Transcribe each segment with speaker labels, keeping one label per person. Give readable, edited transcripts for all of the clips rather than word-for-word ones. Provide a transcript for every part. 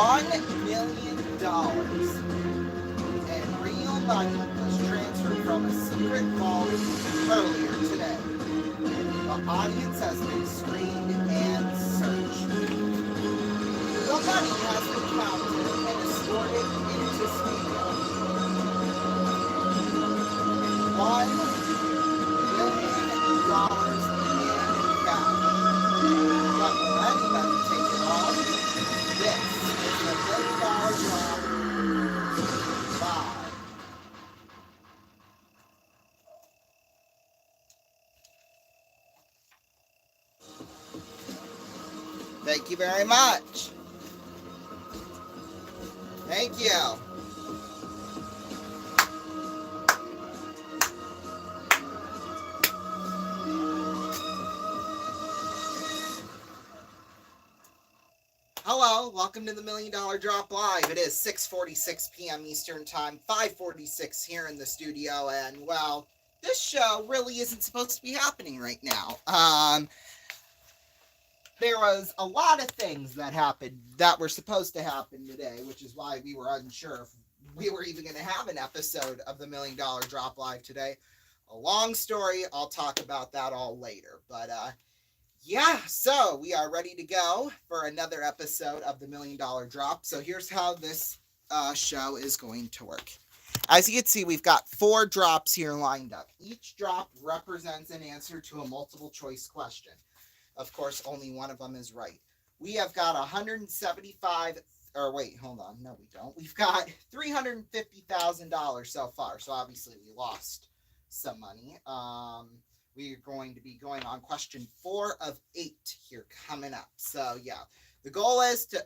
Speaker 1: $1 million in real money was transferred from a secret vault earlier today. The audience has been screened and searched. The money has been counted and escorted into studio. $1 million in cash. But will anybody take it all? This is the $1 million drop live. Thank you very much. Thank you. Hello, welcome to the $1 Million Drop Live. It is 6:46 p.m. Eastern Time, 5:46 here in the studio, and well, this show really isn't supposed to be happening right now. There was a lot of things that happened that were supposed to happen today, which is why we were unsure if we were even going to have an episode of the $1 Million Drop Live today. A long story, I'll talk about that all later, but yeah, so we are ready to go for another episode of the $1 Million Drop. So here's how this show is going to work. As you can see, we've got 4 drops here lined up. Each drop represents an answer to a multiple choice question. Of course, only one of them is right. We have got 175, or wait, hold on. No, we don't. We've got $350,000 so far. So obviously we lost some money. We are going to be going on question 4 of 8 here coming up. So yeah, the goal is to,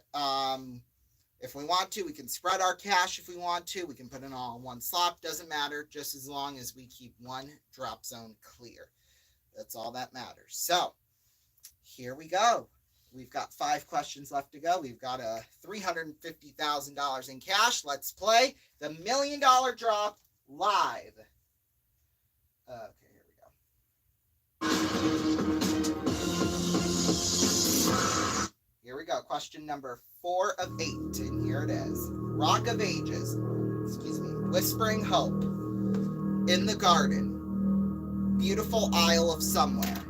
Speaker 1: if we want to, we can spread our cash if we want to. We can put it all in one slot. Doesn't matter, just as long as we keep one drop zone clear. That's all that matters. So here we go. We've got 5 questions left to go. We've got $350,000 in cash. Let's play the $1 Million Drop live. Okay, here we go. Here we go. Question number 4 of 8, and here it is. Rock of Ages. Whispering Hope. In the Garden. Beautiful Isle of Somewhere.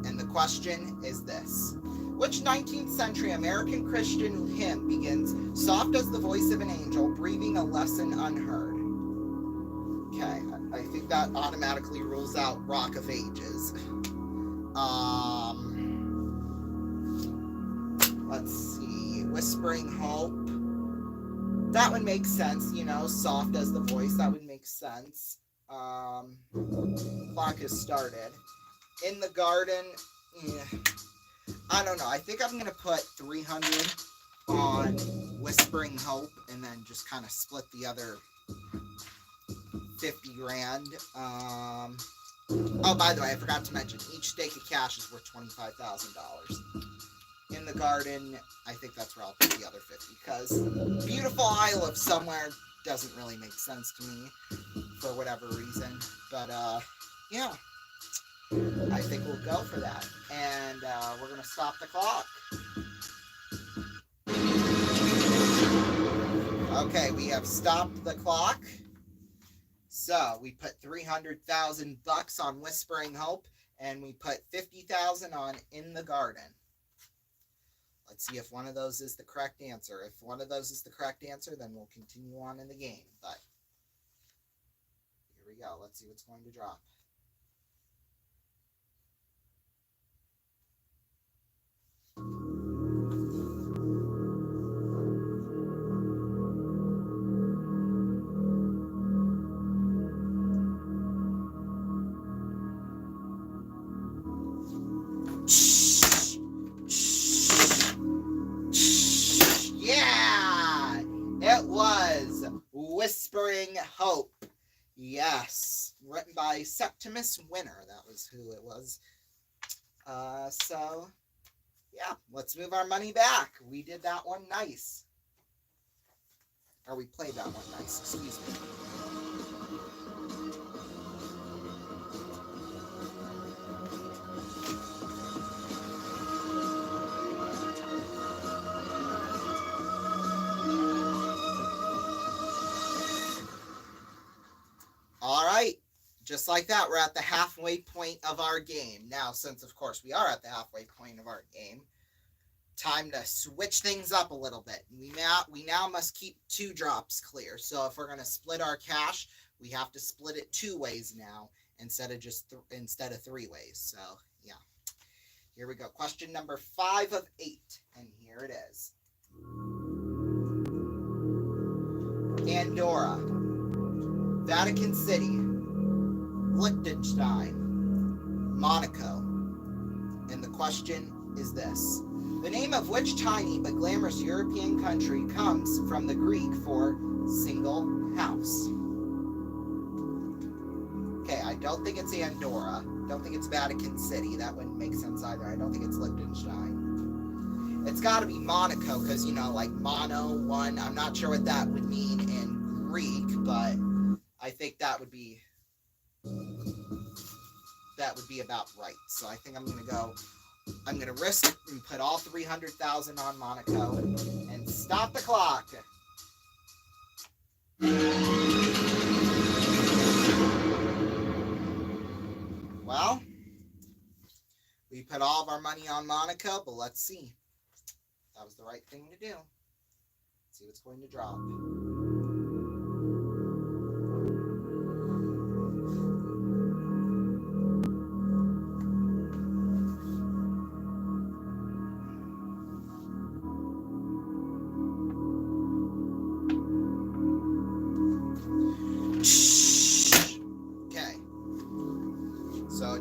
Speaker 1: And the question is this. Which 19th century American Christian hymn begins, soft as the voice of an angel, breathing a lesson unheard? Okay, I think that automatically rules out Rock of Ages. Let's see, Whispering Hope. That would make sense, you know, soft as the voice, that would make sense. Clock has started. In the Garden, yeah, I don't know. I think I'm going to put 300 on Whispering Hope and then just kind of split the other 50 grand. Oh, by the way, I forgot to mention, each stake of cash is worth $25,000. In the Garden, I think that's where I'll put the other 50, because Beautiful Isle of Somewhere doesn't really make sense to me for whatever reason. But, yeah. I think we'll go for that. And we're going to stop the clock. Okay, we have stopped the clock. So we put $300,000 on Whispering Hope, and we put $50,000 on In the Garden. Let's see if one of those is the correct answer. If one of those is the correct answer, then we'll continue on in the game. But here we go. Let's see what's going to drop. Yeah! It was Whispering Hope. Yes. Written by Septimus Winter. That was who it was. So, yeah, let's move our money back. We did that one nice. Or we played that one nice, excuse me. just like that, we're at the halfway point of our game. Now, since, of course, we are at the halfway point of our game, time to switch things up a little bit. We now must keep 2 drops clear. So if we're going to split our cash, we have to split it 2 ways now instead of 3 ways. So, yeah. Here we go. Question number 5 of 8. And here it is. Andorra, Vatican City, Liechtenstein, Monaco. And the question is this. The name of which tiny but glamorous European country comes from the Greek for single house? Okay, I don't think it's Andorra. Don't think it's Vatican City. That wouldn't make sense either. I don't think it's Liechtenstein. It's got to be Monaco because, like mono, one. I'm not sure what that would mean in Greek, but I think that would be about right. So I think I'm going to risk and put all 300,000 on Monaco and stop the clock. Well, we put all of our money on Monaco, but let's see. That was the right thing to do. Let's see what's going to drop.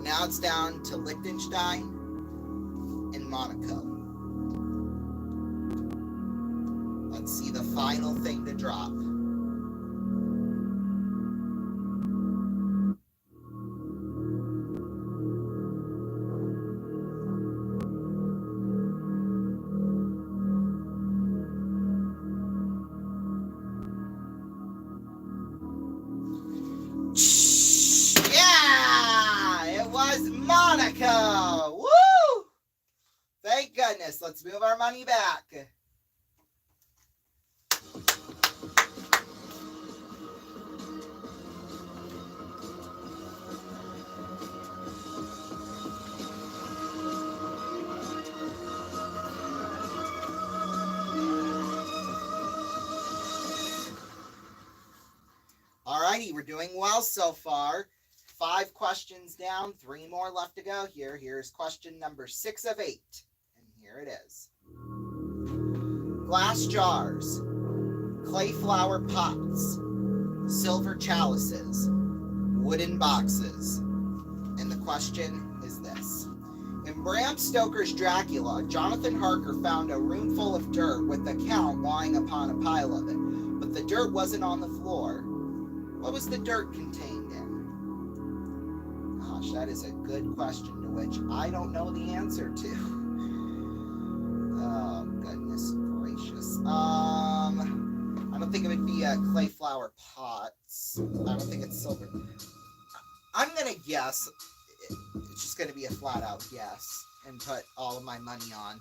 Speaker 1: Now it's down to Liechtenstein and Monaco. Let's see the final thing to drop. Monaco! Woo! Thank goodness. Let's move our money back. Alrighty, we're doing well so far. 5 questions down, 3 more left to go here. Here's question number 6 of 8. And here it is. Glass jars, clay flower pots, silver chalices, wooden boxes. And the question is this. In Bram Stoker's Dracula, Jonathan Harker found a room full of dirt with the Count lying upon a pile of it. But the dirt wasn't on the floor. What was the dirt contained in? Gosh, that is a good question to which I don't know the answer to. Oh, goodness gracious. I don't think it would be clay flower pots. I don't think it's silver. I'm going to guess. It's just going to be a flat out guess and put all of my money on.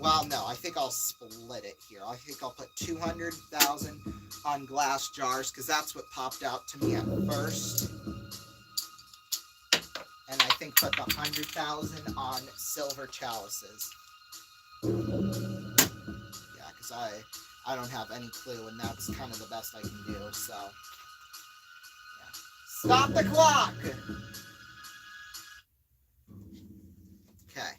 Speaker 1: Well, no, I think I'll split it here. I think I'll put 200,000 on glass jars because that's what popped out to me at first. And I think put the 100,000 on silver chalices. Yeah, because I don't have any clue, and that's kind of the best I can do. So, yeah. Stop the clock. Okay.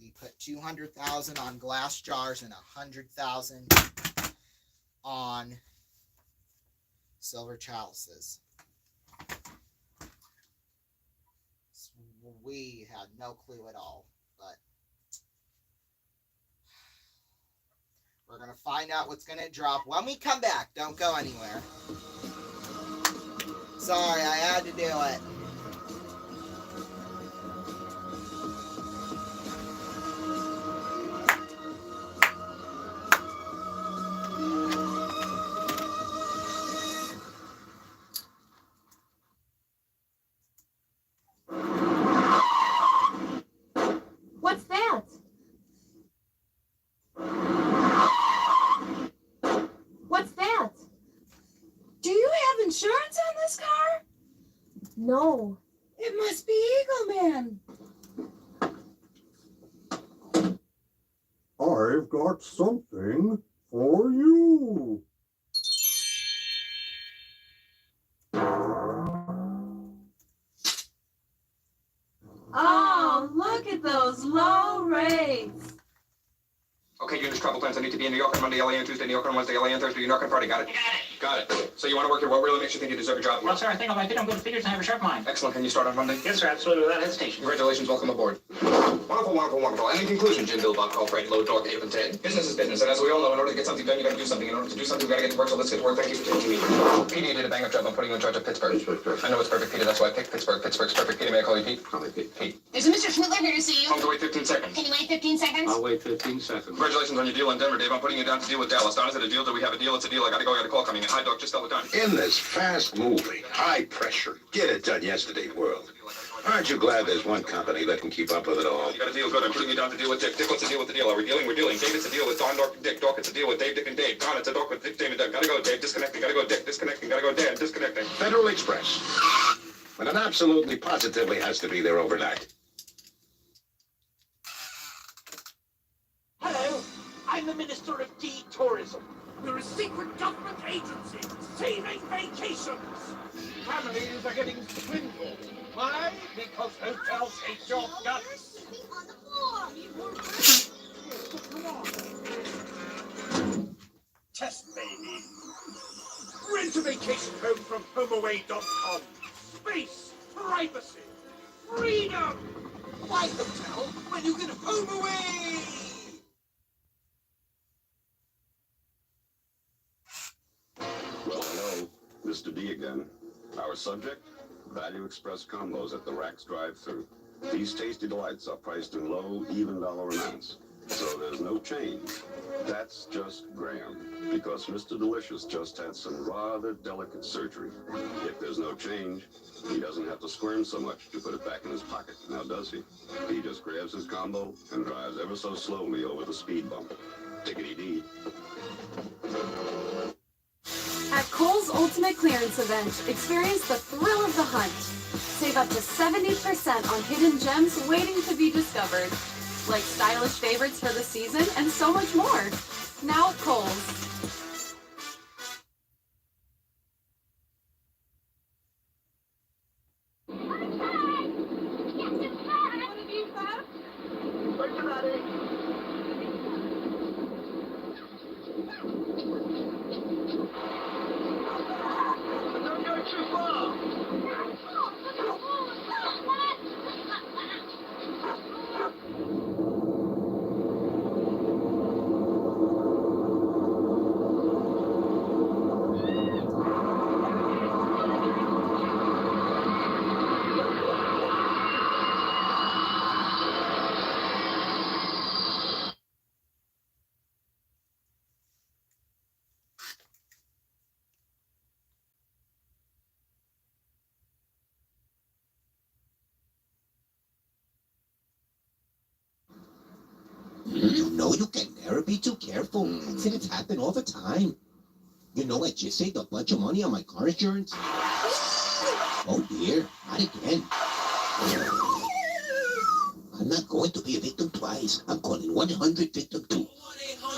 Speaker 1: We put 200,000 on glass jars and 100,000 on silver chalices. We had no clue at all, but we're going to find out what's going to drop when we come back. Don't go anywhere. Sorry, I had to do it.
Speaker 2: Insurance on this? this car?
Speaker 3: No.
Speaker 2: It must be Eagle Man.
Speaker 4: I've got something for you.
Speaker 2: Oh, look at those low rates.
Speaker 5: Okay, units, travel plans. I need to be in New York on Monday, LA on Tuesday, New York on Wednesday, LA on Thursday, New York on Friday. Got it? Got it. So you want to work here? What really makes you think you deserve a job here?
Speaker 6: Well, sir, I think on my bid I'm good at figures and I have a sharp mind.
Speaker 5: Excellent. Can you start on Monday?
Speaker 6: Yes, sir, absolutely, without hesitation.
Speaker 5: Congratulations. Welcome aboard. Wonderful, wonderful, wonderful. And in conclusion, Jim Bill, Bob, Call, Fred, Load, Dog, Ape, and Ted. Business is business, and as we all know, in order to get something done, you gotta do something. In order to do something, we gotta get to work, so let's get to work. Thank you for taking me. Petey, you did a bang-up job. I'm putting you in charge of Pittsburgh. I know it's perfect, Peter. That's why I picked Pittsburgh. Pittsburgh's perfect. Peter, may I call you Pete?
Speaker 4: Call me Pete.
Speaker 5: Pete.
Speaker 7: There's a Mr. Schmittler here to see you.
Speaker 5: Home to wait 15 seconds.
Speaker 7: Can you wait 15 seconds?
Speaker 4: I'll wait 15 seconds.
Speaker 5: Congratulations on your deal in Denver, Dave. I'm putting you down to deal with Dallas. Don, is it a deal? Do we have a deal? It's a deal. I gotta go. I got a call coming in. Hi, Doc. Just tell the time.
Speaker 8: In this fast-moving, high-pressure, get-it-done-yesterday world, aren't you glad there's one company that can keep up with it all?
Speaker 5: You got a deal, good. I'm putting you down to deal with Dick. Dick, what's the deal with the deal? Are we dealing? We're dealing. Dave, it's a deal with Don, Doc, Dick. Doc, it's a deal with Dave, Dick, and Dave. Don, it's a doc with Dick, Dave, and Doug. Gotta go, Dave. Disconnecting. Gotta go, Dick. Disconnecting. Gotta go, Dan. Disconnecting.
Speaker 8: Federal Express. But it absolutely, positively has to be there overnight.
Speaker 9: Hello, I'm the Minister of Tourism. We're a secret government agency saving vacations. Families are getting swindled. Why? Because hotels hate your guts.
Speaker 7: On the floor.
Speaker 9: Test baby. Rent a vacation home from HomeAway.com. Space, privacy, freedom. Why hotel when you can home away?
Speaker 10: Hello, Mr. D again. Our subject? Value Express combos at the Racks drive-thru. These tasty delights are priced in low, even dollar amounts. So there's no change. That's just Graham, because Mr. Delicious just had some rather delicate surgery. If there's no change, he doesn't have to squirm so much to put it back in his pocket, now does he? He just grabs his combo and drives ever so slowly over the speed bump. Tickety-dee.
Speaker 3: At Kohl's Ultimate Clearance Event, experience the thrill of the hunt. Save up to 70% on hidden gems waiting to be discovered, like stylish favorites for the season and so much more. Now at Kohl's.
Speaker 11: You know you can never be too careful. Accidents happen all the time. You know I just saved a bunch of money on my car insurance. Oh dear, not again. I'm not going to be a victim twice. I'm calling 1-800-VICTIM-2.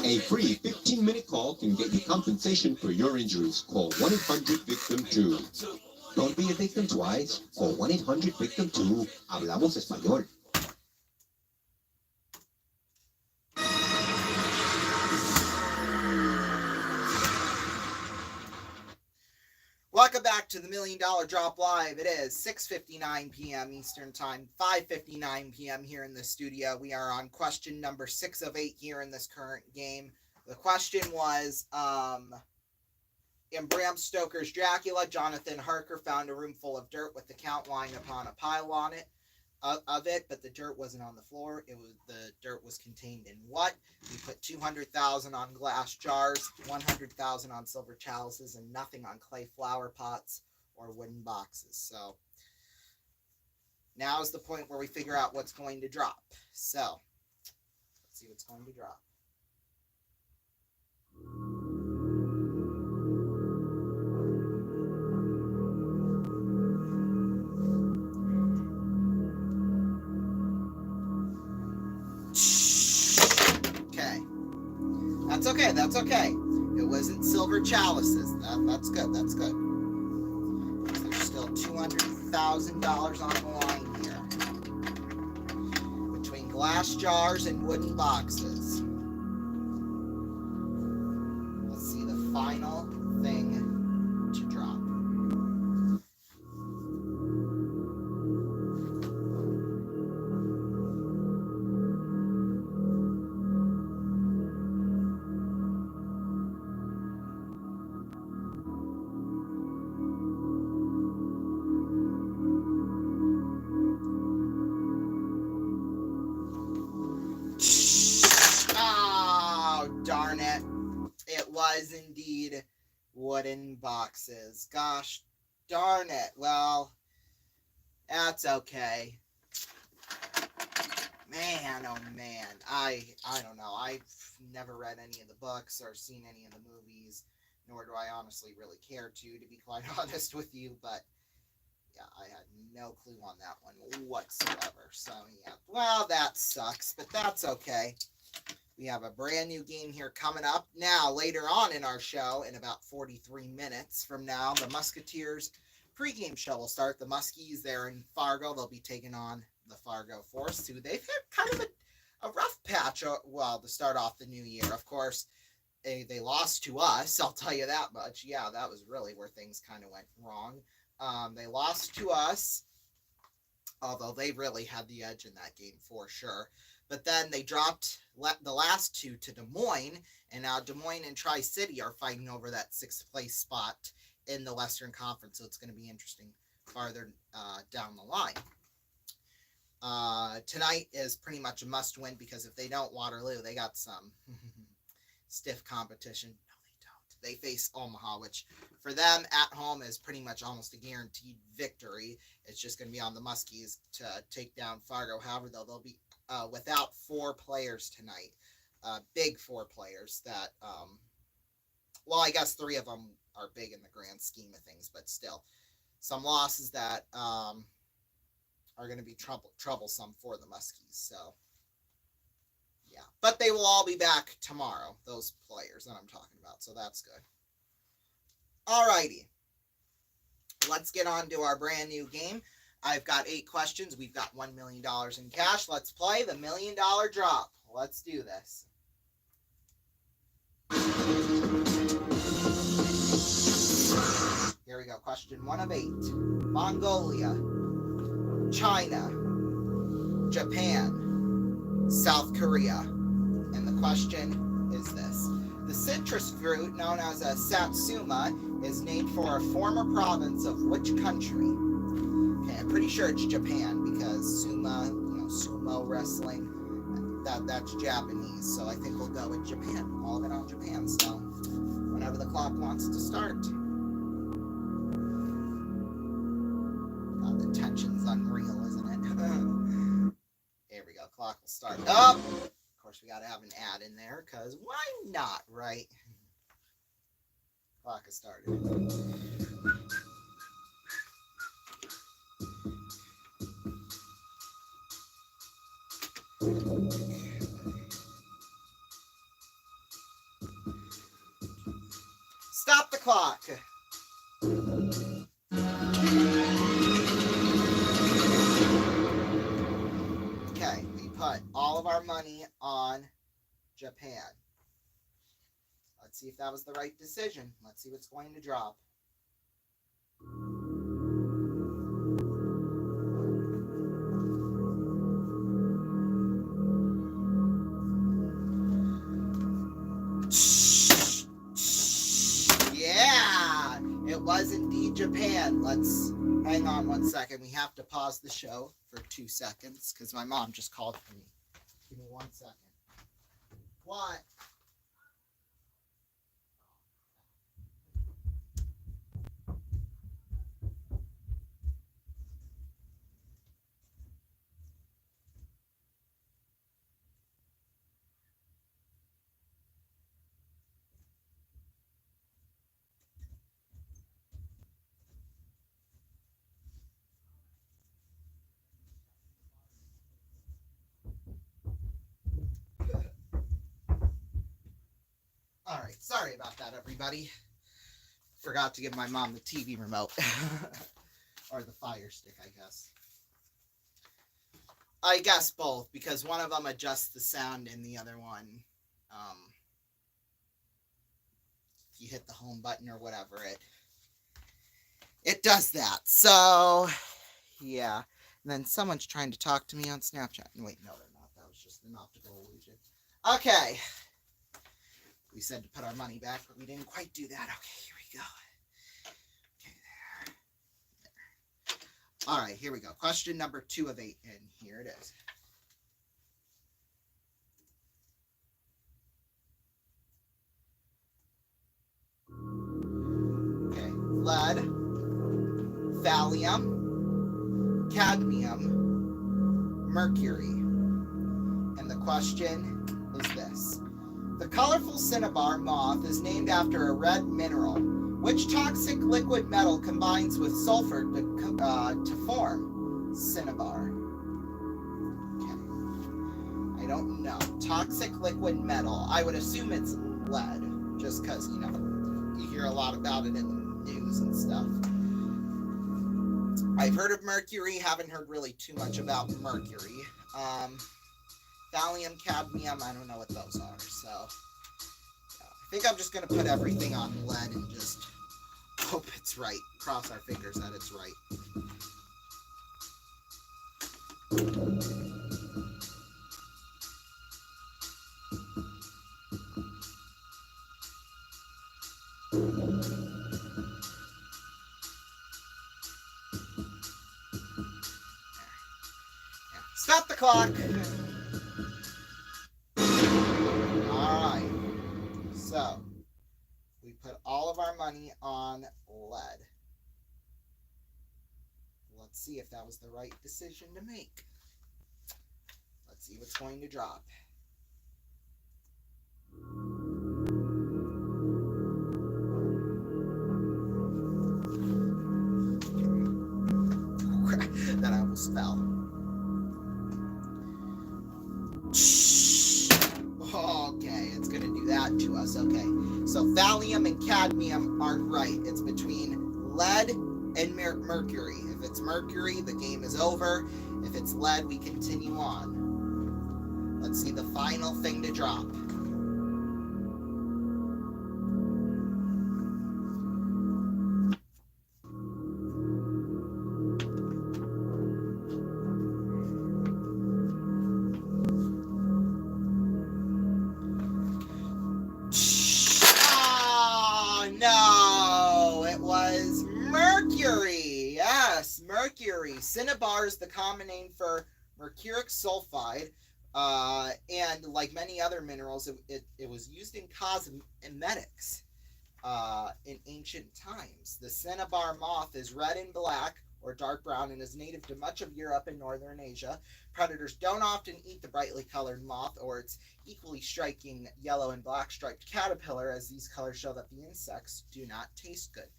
Speaker 11: A free 15-minute call can get you compensation for your injuries. Call 1-800-VICTIM-2. Don't be a victim twice. Call 1-800-VICTIM-2. Hablamos español.
Speaker 1: Welcome back to the $1 Million Drop Live. It is 6:59 p.m. Eastern Time, 5:59 p.m. here in the studio. We are on question number 6 of 8 here in this current game. The question was, in Bram Stoker's Dracula, Jonathan Harker found a room full of dirt with the count lying upon a pile on it of it, but the dirt wasn't on the floor. The dirt was contained in what? We put 200,000 on glass jars, 100,000 on silver chalices, and nothing on clay flower pots or wooden boxes. So now is the point where we figure out what's going to drop. So let's see what's going to drop. okay. That's okay. It wasn't silver chalices. That's good. That's good. There's still $200,000 on the line here between glass jars and wooden boxes. Let's see the final thing to drop. Oh, darn it. It was indeed wooden boxes. Gosh darn it. Well, that's okay. Man, oh man. I don't know. I've never read any of the books or seen any of the movies, nor do I honestly really care to be quite honest with you, but yeah, I had no clue on that one whatsoever. So yeah, well, that sucks, but that's okay. We have a brand new game here coming up. Now, later on in our show, in about 43 minutes from now, the Musketeers pregame show will start. The Muskies, they're in Fargo. They'll be taking on the Fargo Force, who they've had kind of a rough patch, well, to start off the new year. Of course, they lost to us, I'll tell you that much. Yeah, that was really where things kind of went wrong. They lost to us, although they really had the edge in that game for sure. But then they dropped the last two to Des Moines, and now Des Moines and Tri-City are fighting over that 6th place spot in the Western Conference, so it's going to be interesting farther down the line. Tonight is pretty much a must-win, because if they don't, Waterloo, they got some stiff competition. No, they don't. They face Omaha, which for them at home is pretty much almost a guaranteed victory. It's just going to be on the Muskies to take down Fargo. However, they'll be without 4 players tonight. Big 4 players that, well, I guess 3 of them are big in the grand scheme of things, but still. Some losses that are going to be troublesome for the Muskies. So, yeah. But they will all be back tomorrow, those players that I'm talking about. So that's good. Alrighty. Let's get on to our brand new game. I've got 8 questions. We've got $1 million in cash. Let's play the $1 million drop. Let's do this. Here we go. Question 1 of 8. Mongolia, China, Japan, South Korea. And the question is this. The citrus fruit known as a satsuma is named for a former province of which country? Okay, I'm pretty sure it's Japan, because sumo wrestling, that's Japanese. So I think we'll go with Japan. All of it on Japan. So whenever the clock wants to start. God, the tension's unreal, isn't it? Here we go. Clock will start. Oh! Of course, we got to have an ad in there, because why not, right? Clock has started. Stop the clock. Okay, we put all of our money on Japan. Let's see if that was the right decision. Let's see what's going to drop. Yeah, it was indeed Japan. Let's hang on 1 second. We have to pause the show for 2 seconds because my mom just called for me. Give me 1 second. What? All right, sorry about that, everybody. Forgot to give my mom the TV remote. Or the Fire Stick, I guess. I guess both, because one of them adjusts the sound and the other one, if you hit the home button or whatever, it does that. So, yeah. And then someone's trying to talk to me on Snapchat. Wait, no, they're not. That was just an optical illusion. Okay. We said to put our money back, but we didn't quite do that. Okay, here we go. Okay, there. All right, here we go. Question number 2 of 8, and here it is. Okay, lead, thallium, cadmium, mercury. And the question is this. The colorful cinnabar moth is named after a red mineral. Which toxic liquid metal combines with sulfur to form cinnabar? Okay. I don't know. Toxic liquid metal. I would assume it's lead, just because, you know, you hear a lot about it in the news and stuff. I've heard of mercury, haven't heard really too much about mercury. Thallium, cadmium, I don't know what those are, so I think I'm just going to put everything on lead and just hope it's right. Cross our fingers that it's right. Stop the clock! Alright, so we put all of our money on lead. Let's see if that was the right decision to make. Let's see what's going to drop. That almost fell. Okay, it's going to do that to us. Okay, so thallium and cadmium aren't right. It's between lead and mercury. If it's mercury, the game is over. If it's lead, we continue on. Let's see the final thing to drop. Mercury. Cinnabar is the common name for mercuric sulfide, and like many other minerals, it was used in cosmetics in ancient times. The cinnabar moth is red and black or dark brown and is native to much of Europe and northern Asia. Predators don't often eat the brightly colored moth or its equally striking yellow and black striped caterpillar, as these colors show that the insects do not taste good.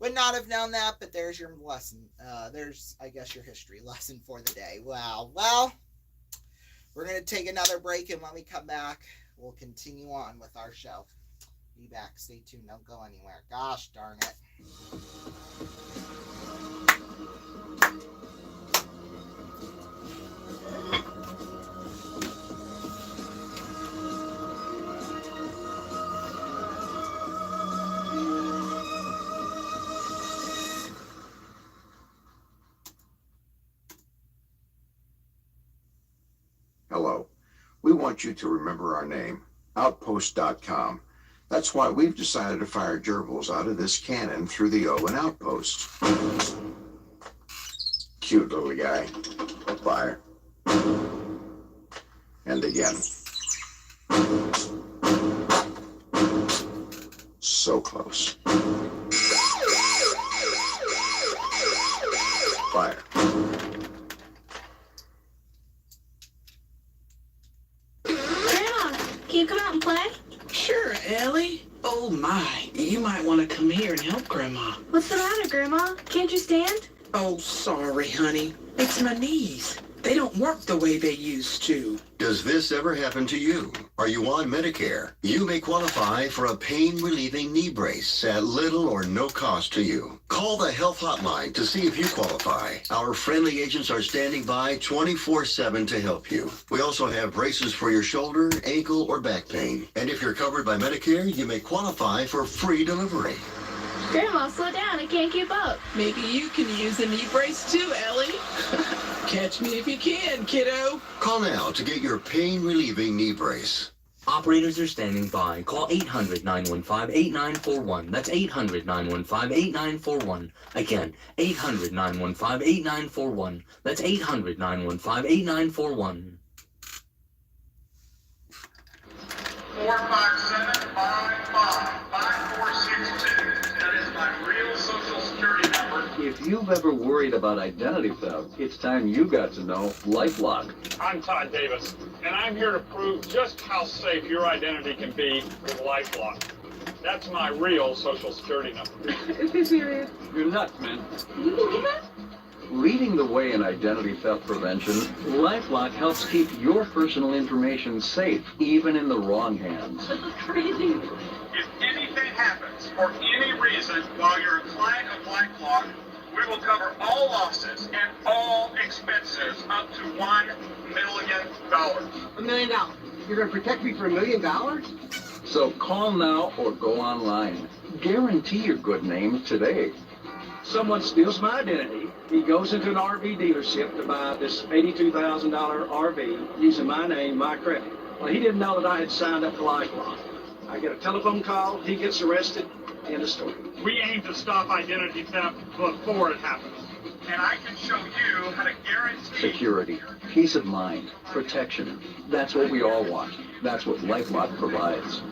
Speaker 1: Would not have known that, but there's your lesson. There's, I guess, your history lesson for the day. Wow. Well, we're going to take another break, and when we come back, we'll continue on with our show. Be back. Stay tuned. Don't go anywhere. Gosh darn it.
Speaker 8: Hello. We want you to remember our name, Outpost.com. That's why we've decided to fire gerbils out of this cannon through the O in Outpost. Cute little guy. Fire. And again. So close. Fire.
Speaker 7: Can you come out and play?
Speaker 12: Sure, Ellie. Oh my, you might want to come here and help Grandma.
Speaker 7: What's the matter, Grandma? Can't you stand?
Speaker 12: Oh, sorry, honey. It's my knees. They don't work the way they used to.
Speaker 11: Does this ever happen to you? Are you on Medicare? You may qualify for a pain-relieving knee brace at little or no cost to you. Call the Health Hotline to see if you qualify. Our friendly agents are standing by 24/7 to help you. We also have braces for your shoulder, ankle, or back pain. And if you're covered by Medicare, you may qualify for free delivery.
Speaker 3: Grandma, slow down. I can't keep up.
Speaker 12: Maybe you can use a knee brace too, Ellie. Catch me if you can, kiddo.
Speaker 11: Call now to get your pain-relieving knee brace.
Speaker 13: Operators are standing by. Call 800-915-8941. That's 800-915-8941. Again, 800-915-8941. That's 800-915-8941.
Speaker 9: 457-555-5462. That is my real social security number.
Speaker 14: If you've ever worried about identity theft, it's time you got to know LifeLock.
Speaker 9: I'm Todd Davis, and I'm here to prove just how safe your identity can be with LifeLock. That's my real social security number.
Speaker 3: Is he serious?
Speaker 14: You're nuts, man.
Speaker 3: Can you believe it?
Speaker 14: Leading the way in identity theft prevention, LifeLock helps keep your personal information safe, even in the wrong hands.
Speaker 3: This is crazy.
Speaker 9: If anything happens for any reason while you're a client of LifeLock, we will cover all losses and all expenses up to $1 million.
Speaker 15: $1 million. You're going to protect me for $1 million?
Speaker 14: So call now or go online. Guarantee your good name today.
Speaker 16: Someone steals my identity. He goes into an RV dealership to buy this $82,000 RV using my name, my credit. Well, he didn't know that I had signed up for LifeLock. I get a telephone call, he gets arrested, end of story.
Speaker 9: We aim to stop identity theft before it happens. And I can show you how to guarantee
Speaker 14: Security, peace of mind, protection. That's what we all want. That's what LifeLock provides.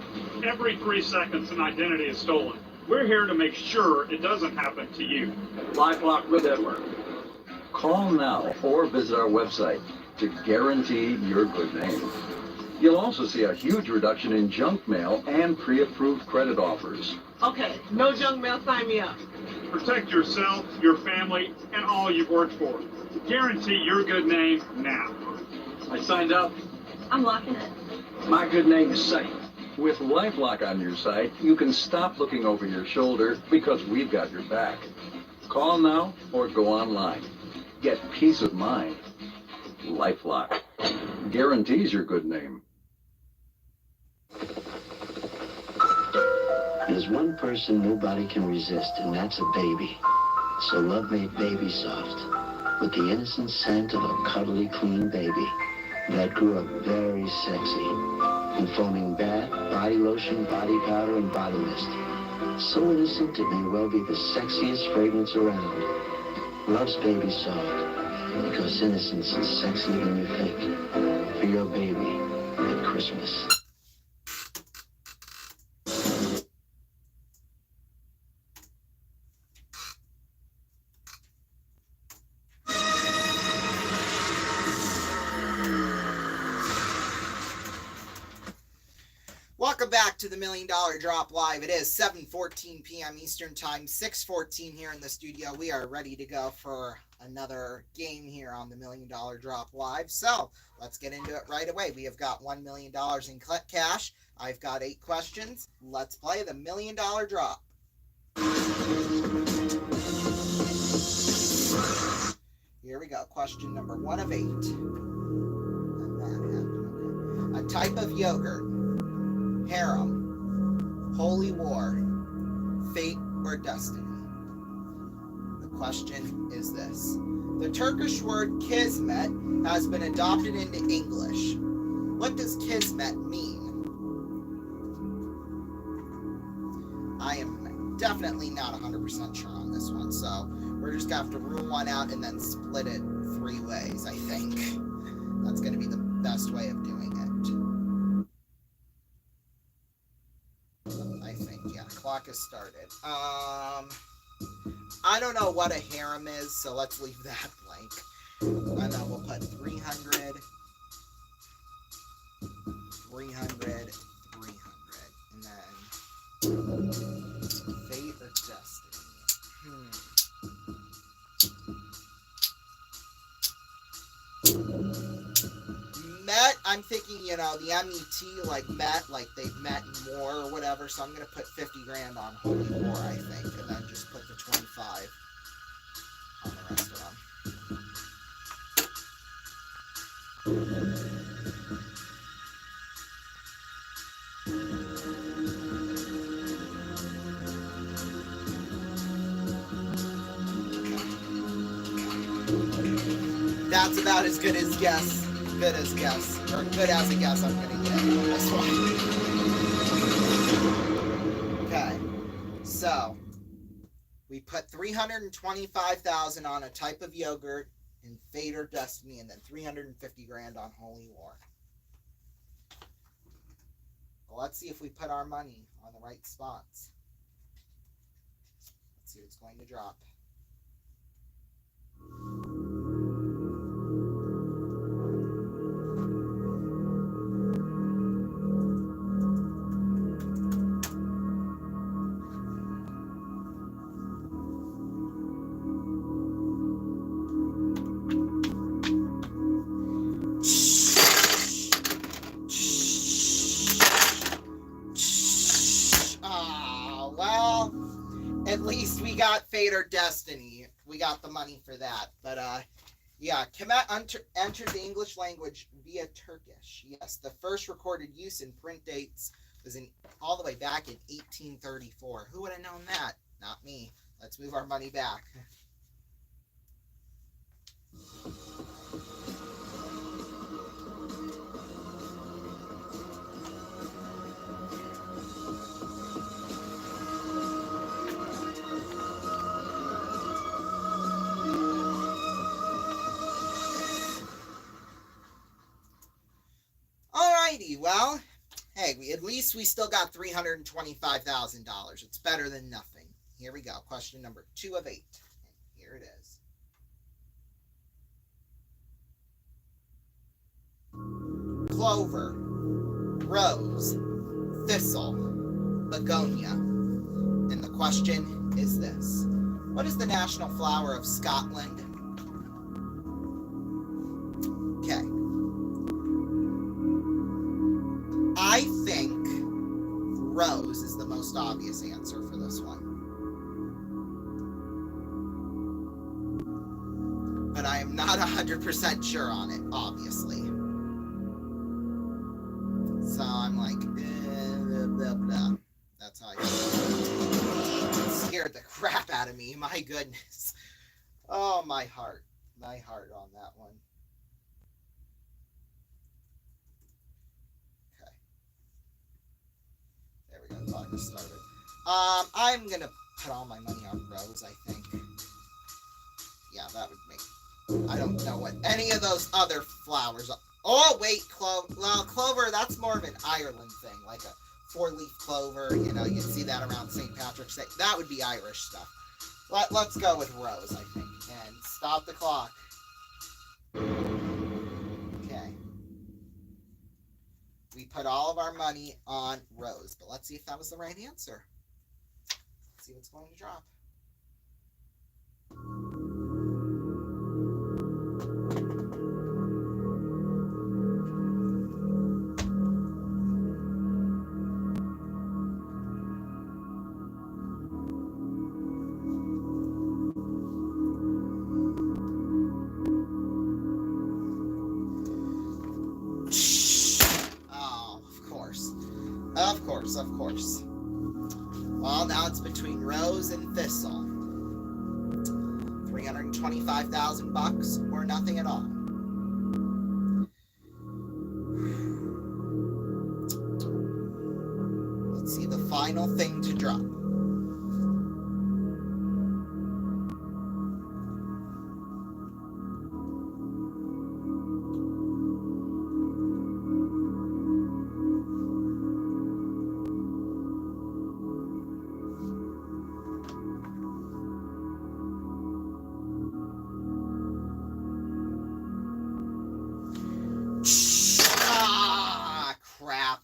Speaker 9: every 3 seconds an identity is stolen. We're here to make sure it doesn't happen to you.
Speaker 16: LifeLock with Edward.
Speaker 14: Call now or visit our website to guarantee your good name. You'll also see a huge reduction in junk mail and pre-approved credit offers.
Speaker 15: Okay, no junk mail, sign me up.
Speaker 9: Protect yourself, your family, and all you've worked for. Guarantee your good name now.
Speaker 16: I signed up.
Speaker 3: I'm locking it.
Speaker 16: My good name is safe.
Speaker 14: With LifeLock on your site, you can stop looking over your shoulder because we've got your back. Call now or go online. Get peace of mind. LifeLock guarantees your good name.
Speaker 17: There's one person nobody can resist, and that's a baby. So love made Baby Soft with the innocent scent of a cuddly, clean baby that grew up very sexy in foaming bath, body lotion, body powder, and body mist. So innocent it may well be the sexiest fragrance around. Loves Baby Soft because innocence is sexier than you think. For your baby at Christmas.
Speaker 1: Welcome back to the $1 Million Drop Live. It is 7:14 p.m. Eastern Time, 6:14 here in the studio. We are ready to go for another game here on the $1 Million Drop Live. So let's get into it right away. We have got $1 million in cash. I've got 8 questions. Let's play the $1 Million Drop. Here we go. Question number 1 of 8. A type of yogurt. Harem, Holy War, Fate, or Destiny? The question is this. The Turkish word kismet has been adopted into English. What does kismet mean? I am definitely not 100% sure on this one, so we're just going to have to rule one out and then split it 3 ways, I think. That's going to be the best way of doing it. Yeah, the clock has started. I don't know what a harem is, so let's leave that blank. And then we'll put 300, 300, 300, and then Fate or Destiny. thinking, you know, the MET like they've met more or whatever, so I'm gonna put 50 grand on Holy War, I think, and then just put the 25 on the rest of them. That's about as good as guess. Good as a guess I'm gonna get on this one. Okay, so we put 325,000 on a type of yogurt in Fate or Destiny, and then 350 grand on Holy War. Well, let's see if we put our money on the right spots. Let's see what's going to drop. At least we got Fate or Destiny. We got the money for that. But, yeah, Kemet entered the English language via Turkish. Yes, the first recorded use in print dates was all the way back in 1834. Who would have known that? Not me. Let's move our money back. Well, hey, at least we still got $325,000. It's better than nothing. Here we go. Question number 2 of 8. And here it is. Clover, rose, thistle, begonia. And the question is this. What is the national flower of Scotland? Okay. I think rose is the most obvious answer for this one. But I am not 100% sure on it, obviously. So I'm like, blah, blah. That's how I feel. It scared the crap out of me, my goodness. Oh, my heart on that one. There we go, clock has started. I'm gonna put all my money on rose, I think. Yeah, that would make... I don't know what any of those other flowers are. Oh, wait, clover, that's more of an Ireland thing, like a 4-leaf clover, you know, you see that around St. Patrick's Day. That would be Irish stuff. Let's go with rose, I think, and stop the clock. Okay. We put all of our money on rose, but let's see if that was the right answer. Let's see what's going to drop. Of course. Well, now it's between rose and thistle. $325,000 or nothing at all. Let's see the final thing to drop.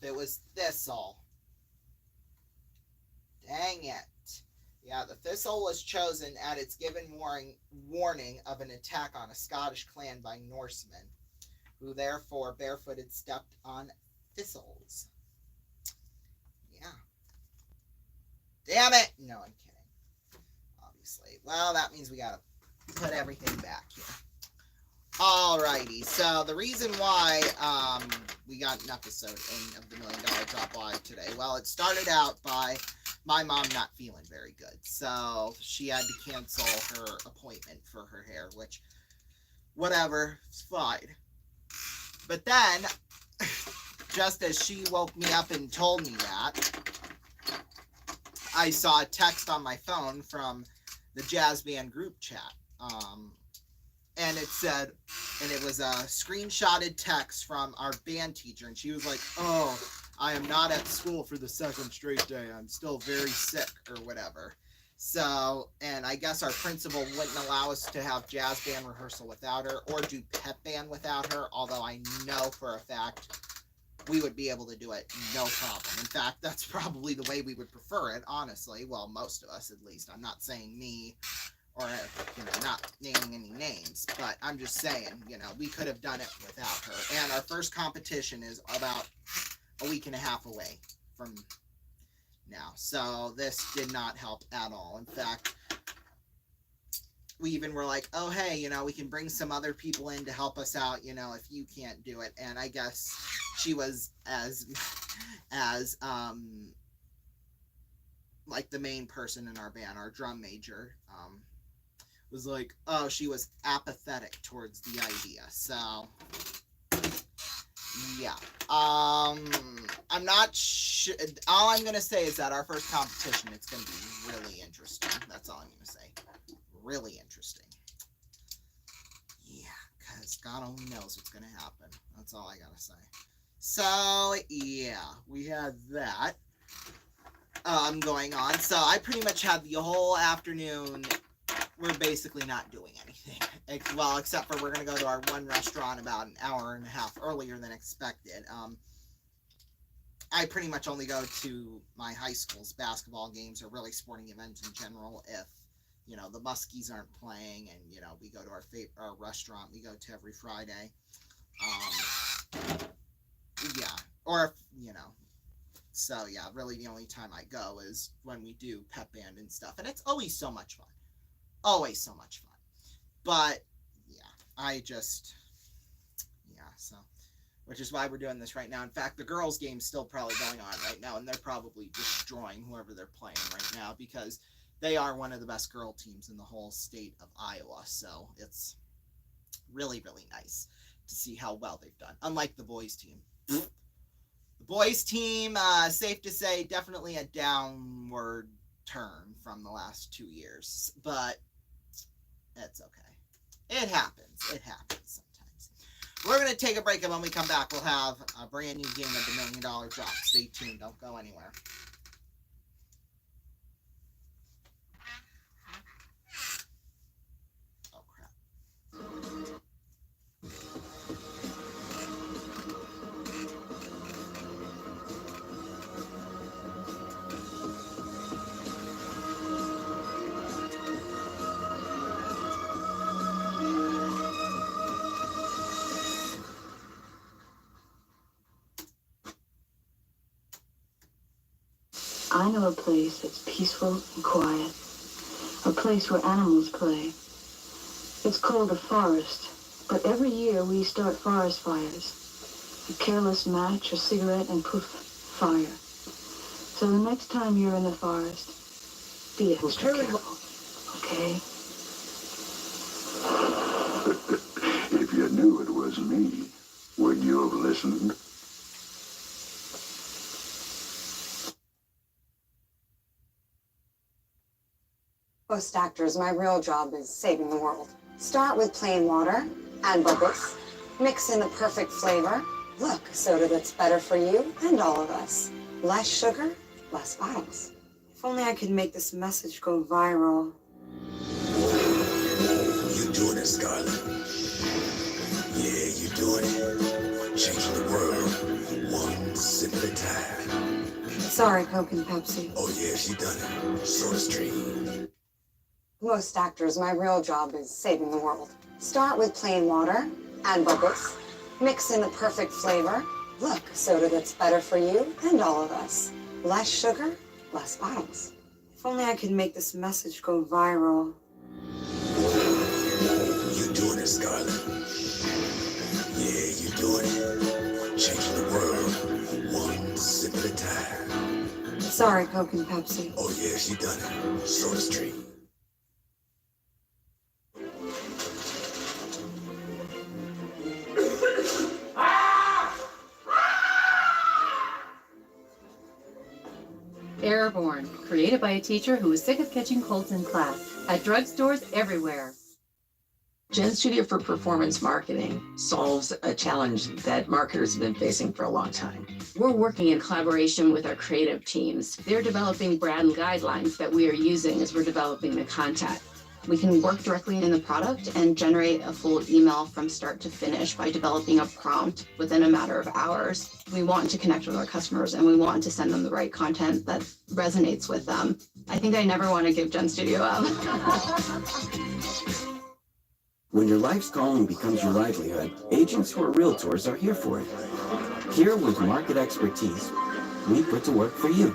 Speaker 1: It was thistle. Dang it. Yeah, the thistle was chosen at its given warning of an attack on a Scottish clan by Norsemen, who therefore barefooted stepped on thistles. Yeah. Damn it! No, I'm kidding. Obviously. Well, that means we gotta put everything back here. Alrighty, so the reason why we got an episode 8 of the $1 Million Drop Live today, well, it started out by my mom not feeling very good, so she had to cancel her appointment for her hair, which, whatever, it's fine. But then, just as she woke me up and told me that, I saw a text on my phone from the jazz band group chat, and it said, and it was a screenshotted text from our band teacher, and she was like, oh, I am not at school for the second straight day. I'm still very sick or whatever. So, and I guess our principal wouldn't allow us to have jazz band rehearsal without her or do pep band without her, although I know for a fact we would be able to do it no problem. In fact, that's probably the way we would prefer it, honestly. Well, most of us at least. I'm not saying me or, you know, not naming any names, but I'm just saying, you know, we could have done it without her. And our first competition is about a week and a half away from now. So this did not help at all. In fact, we even were like, oh, hey, you know, we can bring some other people in to help us out, you know, if you can't do it. And I guess she was like the main person in our band, our drum major, was like, oh, she was apathetic towards the idea. So, yeah. I'm not sure. All I'm going to say is that our first competition, it's going to be really interesting. That's all I'm going to say. Really interesting. Yeah, because God only knows what's going to happen. That's all I got to say. So, yeah, we had that going on. So I pretty much had the whole afternoon. We're basically not doing anything. Well, except for we're going to go to our one restaurant about an hour and a half earlier than expected. I pretty much only go to my high school's basketball games or really sporting events in general if, you know, the Muskies aren't playing and, you know, we go to our restaurant we go to every Friday. Yeah. Or, if, you know, so yeah, really the only time I go is when we do pep band and stuff. And it's always so much fun. Always so much fun. But, yeah, so, which is why we're doing this right now. In fact, the girls' game's still probably going on right now, and they're probably destroying whoever they're playing right now because they are one of the best girl teams in the whole state of Iowa. So it's really, really nice to see how well they've done, unlike the boys' team. The boys' team, safe to say, definitely a downward turn from the last 2 years, but it's okay. It happens. It happens sometimes. We're going to take a break, and when we come back, we'll have a brand new game of the $1 Million Drop. Stay tuned. Don't go anywhere. Oh, crap.
Speaker 18: I know a place that's peaceful and quiet, a place where animals play. It's called a forest, but every year we start forest fires. A careless match, a cigarette, and poof, fire. So the next time you're in the forest, be extra careful, okay?
Speaker 8: If you knew it was me, would you have listened?
Speaker 19: Most actors, my real job is saving the world. Start with plain water, add bubbles, mix in the perfect flavor. Look, a soda that's better for you and all of us. Less sugar, less bottles. If only I could make this message go viral.
Speaker 20: You doing it, Scarlett. Yeah, you doing it. Changing the world, one sip at a time.
Speaker 19: Sorry, Coke and Pepsi.
Speaker 20: Oh yeah, she done it. SodaStream.
Speaker 19: Most actors, my real job is saving the world. Start with plain water, add bubbles, Mix in the perfect flavor. Look, a soda that's better for you and all of us. Less sugar, less bottles. If only I could make this message go viral.
Speaker 20: You doing it, Scarlett. Yeah, you doing it. Changing the world, one sip at a time.
Speaker 19: Sorry, Coke and Pepsi.
Speaker 20: Oh yeah, she done it. Soda Street.
Speaker 21: Airborne, created by a teacher who was sick of catching colds in class. At drugstores everywhere.
Speaker 12: Gen Studio for Performance Marketing solves a challenge that marketers have been facing for a long time.
Speaker 3: We're working in collaboration with our creative teams. They're developing brand guidelines that we are using as we're developing the content. We can work directly in the product and generate a full email from start to finish by developing a prompt within a matter of hours. We want to connect with our customers and we want to send them the right content that resonates with them. I think I never want to give Gen Studio up.
Speaker 11: When your life's calling becomes your livelihood, agents who are realtors are here for it. Here with market expertise, we put to work for you.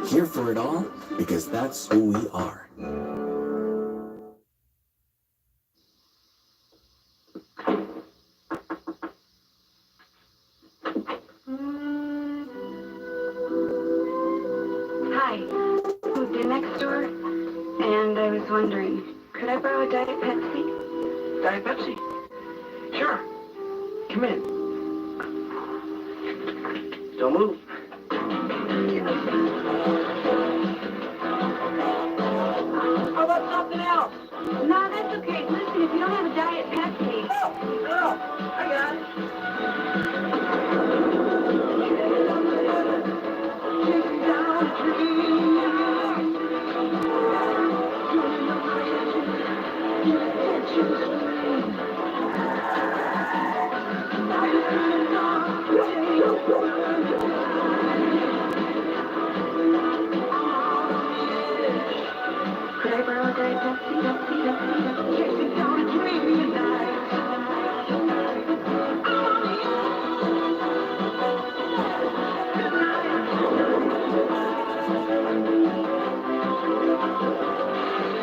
Speaker 11: Here for it all, because that's who we are.
Speaker 18: Hi, moved in next door, and I was wondering, could I borrow a Diet Pepsi?
Speaker 16: Diet Pepsi? Sure. Come in. Don't move. How about something else?
Speaker 18: No, that's okay. Listen, if you don't have a Diet Pepsi.
Speaker 16: Oh, I got it.
Speaker 18: Could I borrow a Diet Pepsi? Chase it down a dream and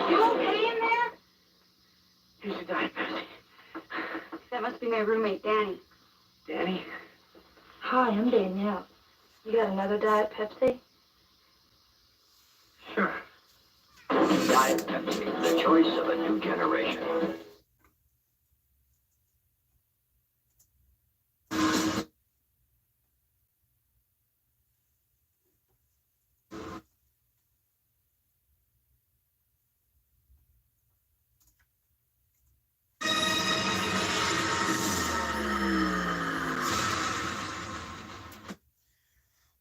Speaker 18: You okay in there?
Speaker 16: Here's your Diet Pepsi.
Speaker 18: That must be my roommate, Danny.
Speaker 16: Danny?
Speaker 18: Hi, I'm Danielle. You got another Diet Pepsi?
Speaker 16: Sure. Diet Pepsi, the choice of a new generation.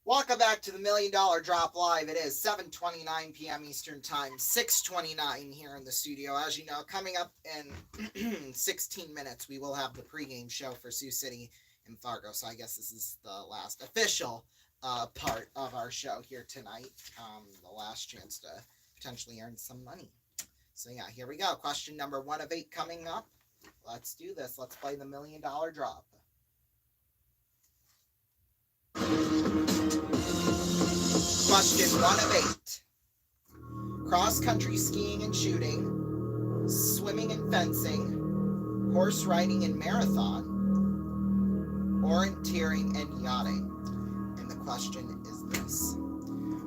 Speaker 1: Welcome back to the $1 Million Drop Live. It is 7:29 p.m. Eastern Time, 6:29 here in the studio. As you know, coming up in 16 minutes, we will have the pregame show for Sioux City and Fargo. So I guess this is the last official part of our show here tonight. The last chance to potentially earn some money. So yeah, here we go. Question number 1 of 8 coming up. Let's do this. Let's play the $1 Million Drop. Question 1 of 8. Cross-country skiing and shooting, swimming and fencing, horse riding and marathon, orienteering and yachting. And the question is this.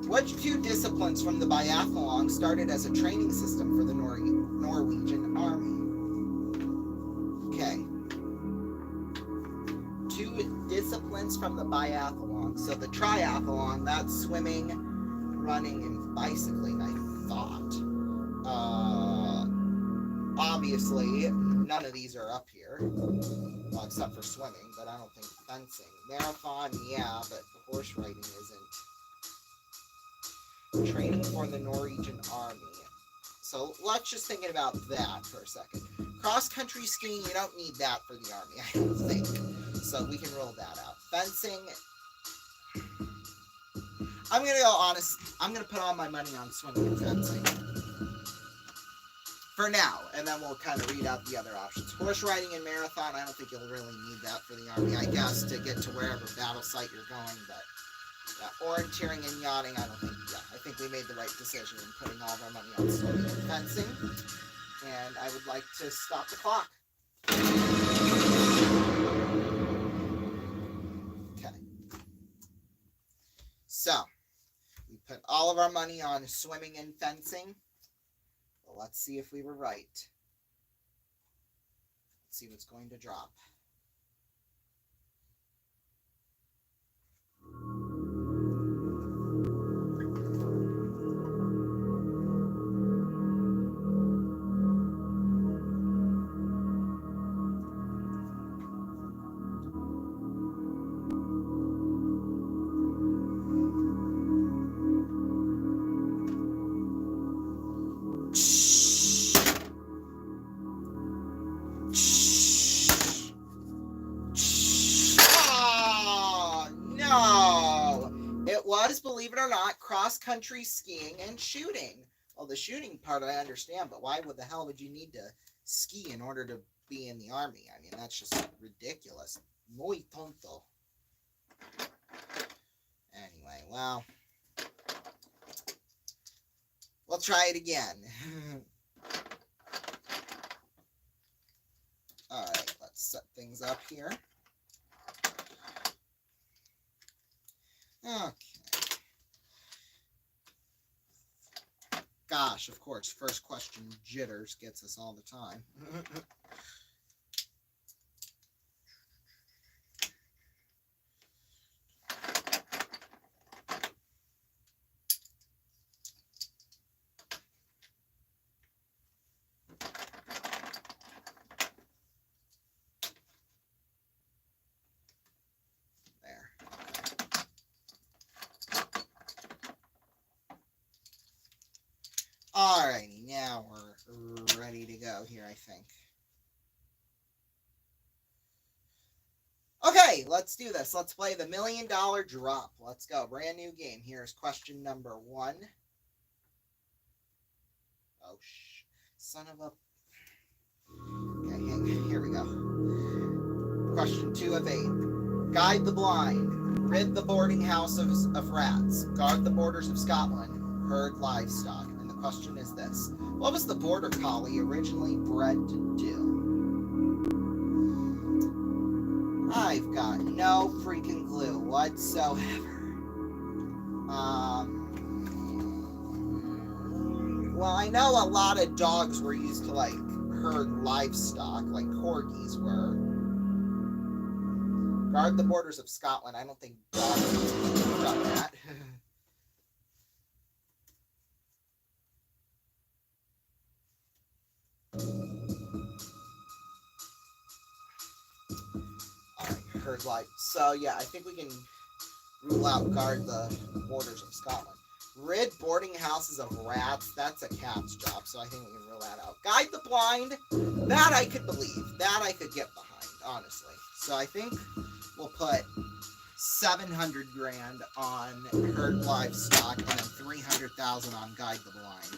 Speaker 1: Which 2 disciplines from the biathlon started as a training system for the Norwegian Army? Okay. 2 disciplines from the biathlon. So the triathlon, that's swimming, running, and bicycling, I thought. Obviously, none of these are up here. Well, except for swimming, but I don't think fencing. Marathon, yeah, but horse riding isn't. Training for the Norwegian Army. So let's just think about that for a second. Cross-country skiing, you don't need that for the Army, I don't think. So we can roll that out. Fencing, I'm going to go honest. I'm going to put all my money on swimming and fencing. for now, and then we'll kind of read out the other options. Horse riding and marathon, I don't think you'll really need that for the Army, I guess, to get to wherever battle site you're going, but yeah, orienteering and yachting, I think we made the right decision in putting all of our money on swimming and fencing, and I would like to stop the clock. Okay. So, we put all of our money on swimming and fencing. Well, let's see if we were right. Let's see what's going to drop. Believe it or not, cross-country skiing and shooting. Well, the shooting part I understand, but why the hell would you need to ski in order to be in the Army? I mean, that's just ridiculous. Muy tonto. Anyway, well, we'll try it again. All right, let's set things up here. Okay. Gosh, of course, first question jitters gets us all the time. Alrighty, now we're ready to go here, I think. Okay, let's do this. Let's play the $1 Million Drop. Let's go. Brand new game. Here's question number 1. Oh, son of a... Okay, here we go. Question 2 of 8. Guide the blind. Rid the boarding house of rats. Guard the borders of Scotland. Herd livestock. Question is this: what was the border collie originally bred to do? I've got no freaking clue whatsoever. Well, I know a lot of dogs were used to like herd livestock, like corgis were. Guard the borders of Scotland. I don't think dogs have done that. Herd life. So yeah, I think we can rule out guard the borders of Scotland. Rid boarding houses of rats. That's a cat's job, so I think we can rule that out. Guide the blind. That I could believe. That I could get behind, honestly. So I think we'll put 700 grand on herd livestock and then 300,000 on guide the blind.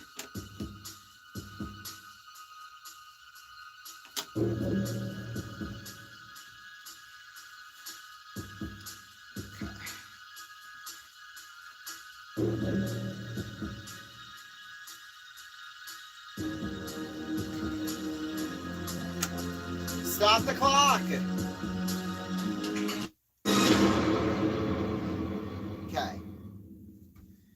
Speaker 1: Stop the clock! Okay.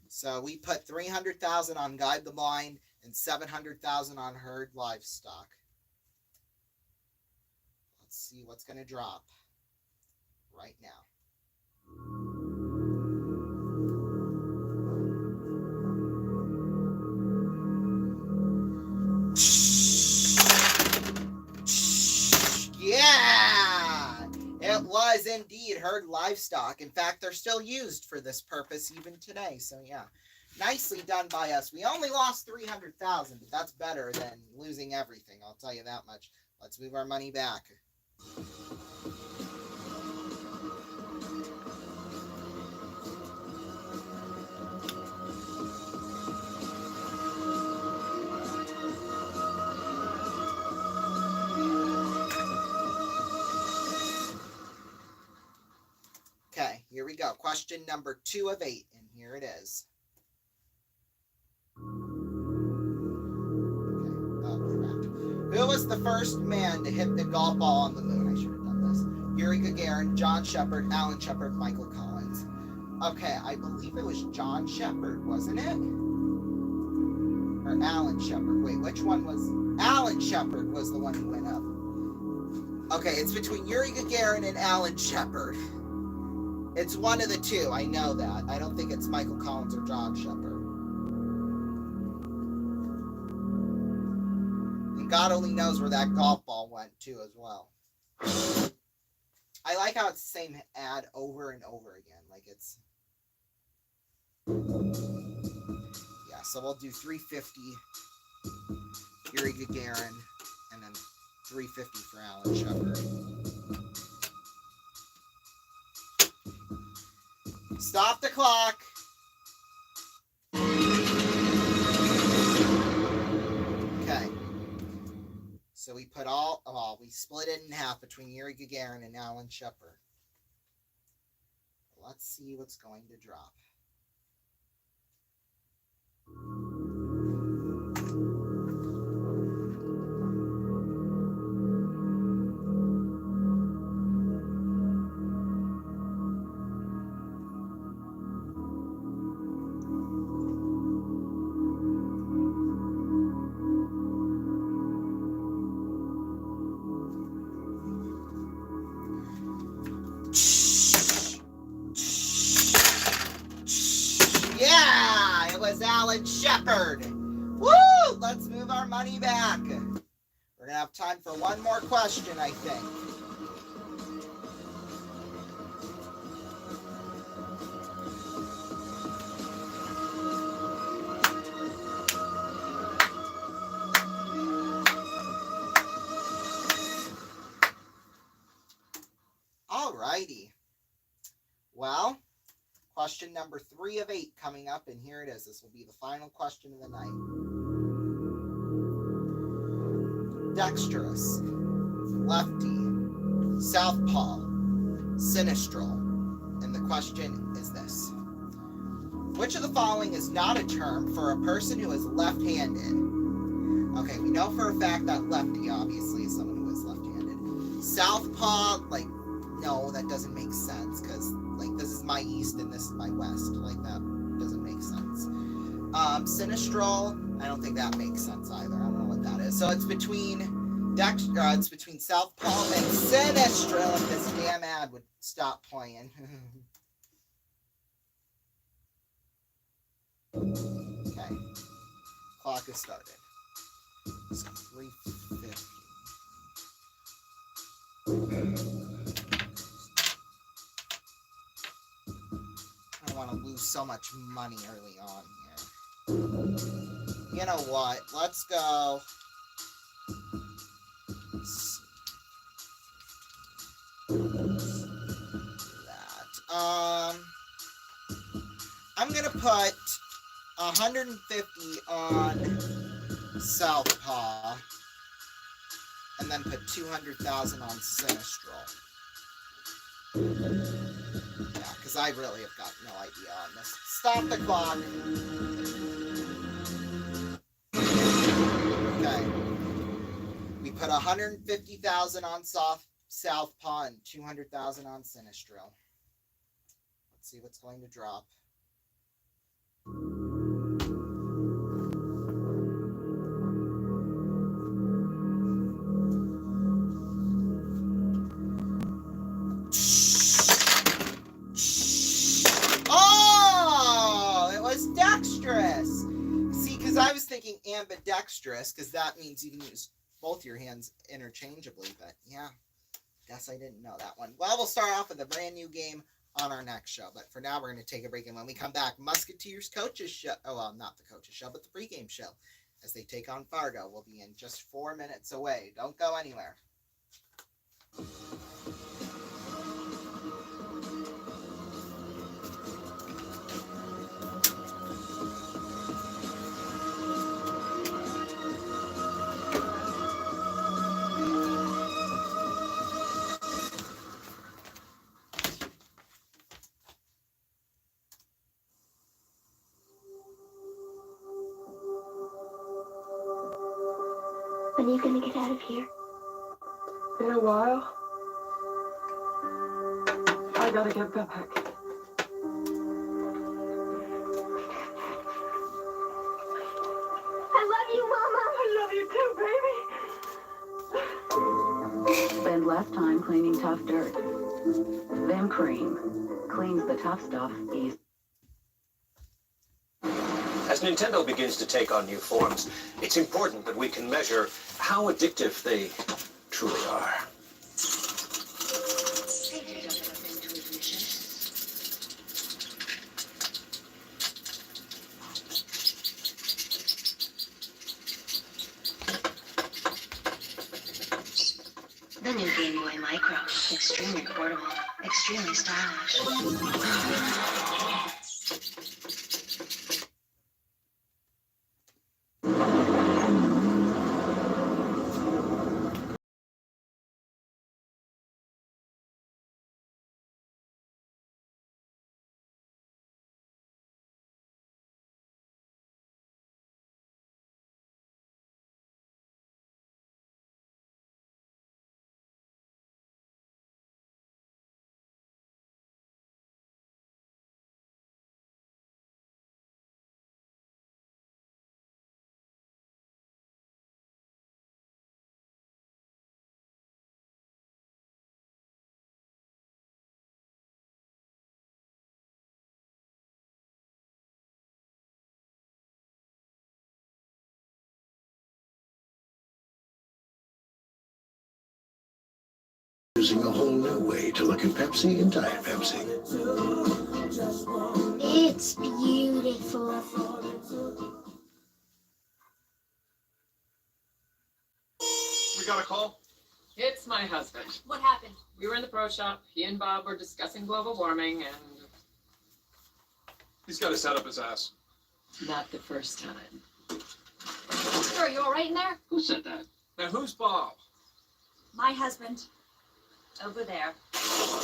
Speaker 1: So we put 300,000 on guide the blind and 700,000 on herd livestock. Let's see what's going to drop right now. Yeah! It was indeed herd livestock. In fact, they're still used for this purpose even today. So yeah, nicely done by us. We only lost 300,000, but that's better than losing everything. I'll tell you that much. Let's move our money back. go. Question number 2 of 8, and here it is. Who was the first man to hit the golf ball on the moon? I should have done this. Yuri Gagarin, John Shepard, Alan Shepard, Michael Collins. Okay, I believe it was John Shepard, wasn't it? Or Alan Shepard. Wait, which one was? Alan Shepard was the one who went up. Okay, it's between Yuri Gagarin and Alan Shepard. It's one of the two, I know that. I don't think it's Michael Collins or John Shepard. God only knows where that golf ball went too as well. I like how it's the same ad over and over again. Like it's... Yeah, so we'll do 350 Yuri Gagarin and then 350 for Alan Shepard. Stop the clock. Okay. So we put we split it in half between Yuri Gagarin and Alan Shepard. Let's see what's going to drop. Alan Shepard. Woo! Let's move our money back. We're gonna have time for one more question, I think. Alrighty. Well, question number 3 of 8 coming up, and here it is. This will be the final question of the night. Dexterous, lefty, southpaw, sinistral. And the question is this. Which of the following is not a term for a person who is left-handed? Okay, we know for a fact that lefty, obviously, is someone who is left-handed. Southpaw, like, no, that doesn't make sense, because like this is my east and this is my west. Like that doesn't make sense. Sinistral, I don't think that makes sense either. I don't know what that is. So it's between it's between southpaw and sinistral. If this damn ad would stop playing. Okay. Clock has started. It's 3:50. I don't want to lose so much money early on here. You know what? Let's go. That. I'm gonna put 150 on southpaw, and then put 200,000 on sinistral. Yeah, because I really have got no idea on this. Stop the clock. Okay. We put 150,000 on southpaw and 200,000 on sinistral. Let's see what's going to drop. Dexterous. See, because I was thinking ambidextrous, because that means you can use both your hands interchangeably, but yeah, guess I didn't know that one. Well, we'll start off with a brand new game on our next show, but for now, we're going to take a break, and when we come back, Musketeers Coaches Show, oh, well, not the Coaches Show, but the pregame show, as they take on Fargo, will be in just 4 minutes away. Don't go anywhere.
Speaker 18: When are you gonna get out of here?
Speaker 15: In a while. I gotta get back.
Speaker 18: I love you, Mama.
Speaker 15: I love you too, baby.
Speaker 21: Spend less time cleaning tough dirt. Then Cream cleans the tough stuff easy.
Speaker 2: As Nintendo begins to take on new forms, it's important that we can measure how addictive they truly are.
Speaker 7: The new Game Boy Micro. Extremely portable. Extremely stylish.
Speaker 20: Using a whole new way to look at Pepsi and Diet Pepsi.
Speaker 7: It's beautiful.
Speaker 22: We got a call?
Speaker 23: It's my husband.
Speaker 7: What happened?
Speaker 23: We were in the pro shop. He and Bob were discussing global warming, and
Speaker 22: He's got his head up his ass.
Speaker 23: not the first time.
Speaker 7: Sir, are you all right in there?
Speaker 22: Who said that? Now who's Bob?
Speaker 7: My husband. Over there.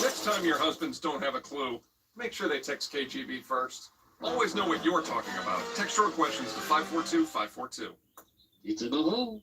Speaker 22: Next time your husbands don't have a clue, make sure they text KGB first. Always know what you're talking about. Text short questions to 542-542.
Speaker 14: It's a go.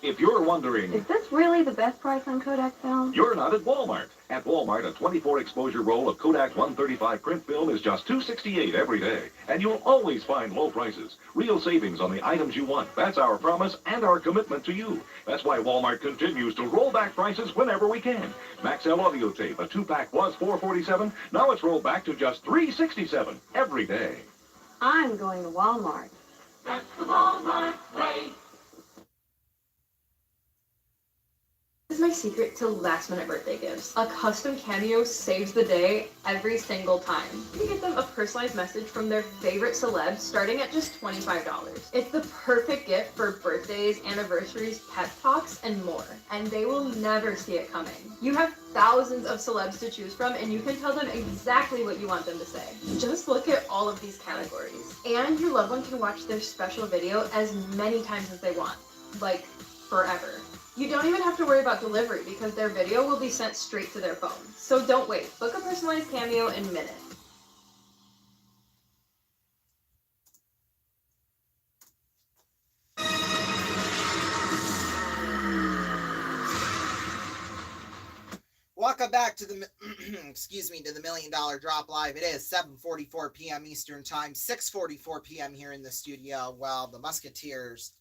Speaker 24: If you're wondering,
Speaker 18: Is this really the best price on Kodak film?
Speaker 24: you're not at Walmart. At Walmart, a 24 exposure roll of Kodak 135 print film is just $2.68 every day. And you'll always find low prices. Real savings on the items you want. That's our promise and our commitment to you. That's why Walmart continues to roll back prices whenever we can. Maxell audio tape, a 2-pack was $4.47. Now it's rolled back to just $3.67 every day.
Speaker 18: I'm going to Walmart.
Speaker 9: That's the Walmart way.
Speaker 3: This is my secret to last-minute birthday gifts. A custom cameo saves the day every single time. You can get them a personalized message from their favorite celebs starting at just $25. It's the perfect gift for birthdays, anniversaries, pep talks, and more. And they will never see it coming. You have thousands of celebs to choose from, and you can tell them exactly what you want them to say. Just look at all of these categories. And your loved one can watch their special video as many times as they want. Like, forever. You don't even have to worry about delivery because their video will be sent straight to their phone. So don't wait. Book a personalized cameo in minutes.
Speaker 1: Welcome back to the excuse me, to the $1 Million Drop Live. It is 7:44 p.m. Eastern Time, 6:44 p.m. here in the studio. Well, the Musketeers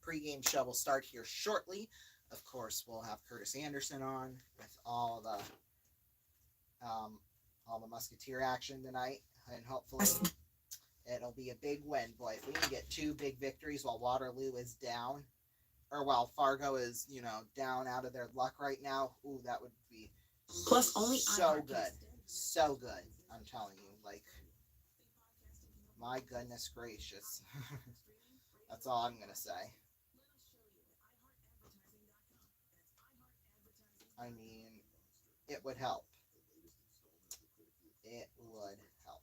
Speaker 1: pregame show will start here shortly. Of course, we'll have Curtis Anderson on with all the Musketeer action tonight, and hopefully it'll be a big win. Boy, if we can get 2 big victories while Waterloo is down, or while Fargo is, you know, down out of their luck right now, ooh, that would be
Speaker 21: Plus, only
Speaker 1: so good. So good. I'm telling you, like, my goodness gracious. That's all I'm going to say. I mean, it would help. It would help.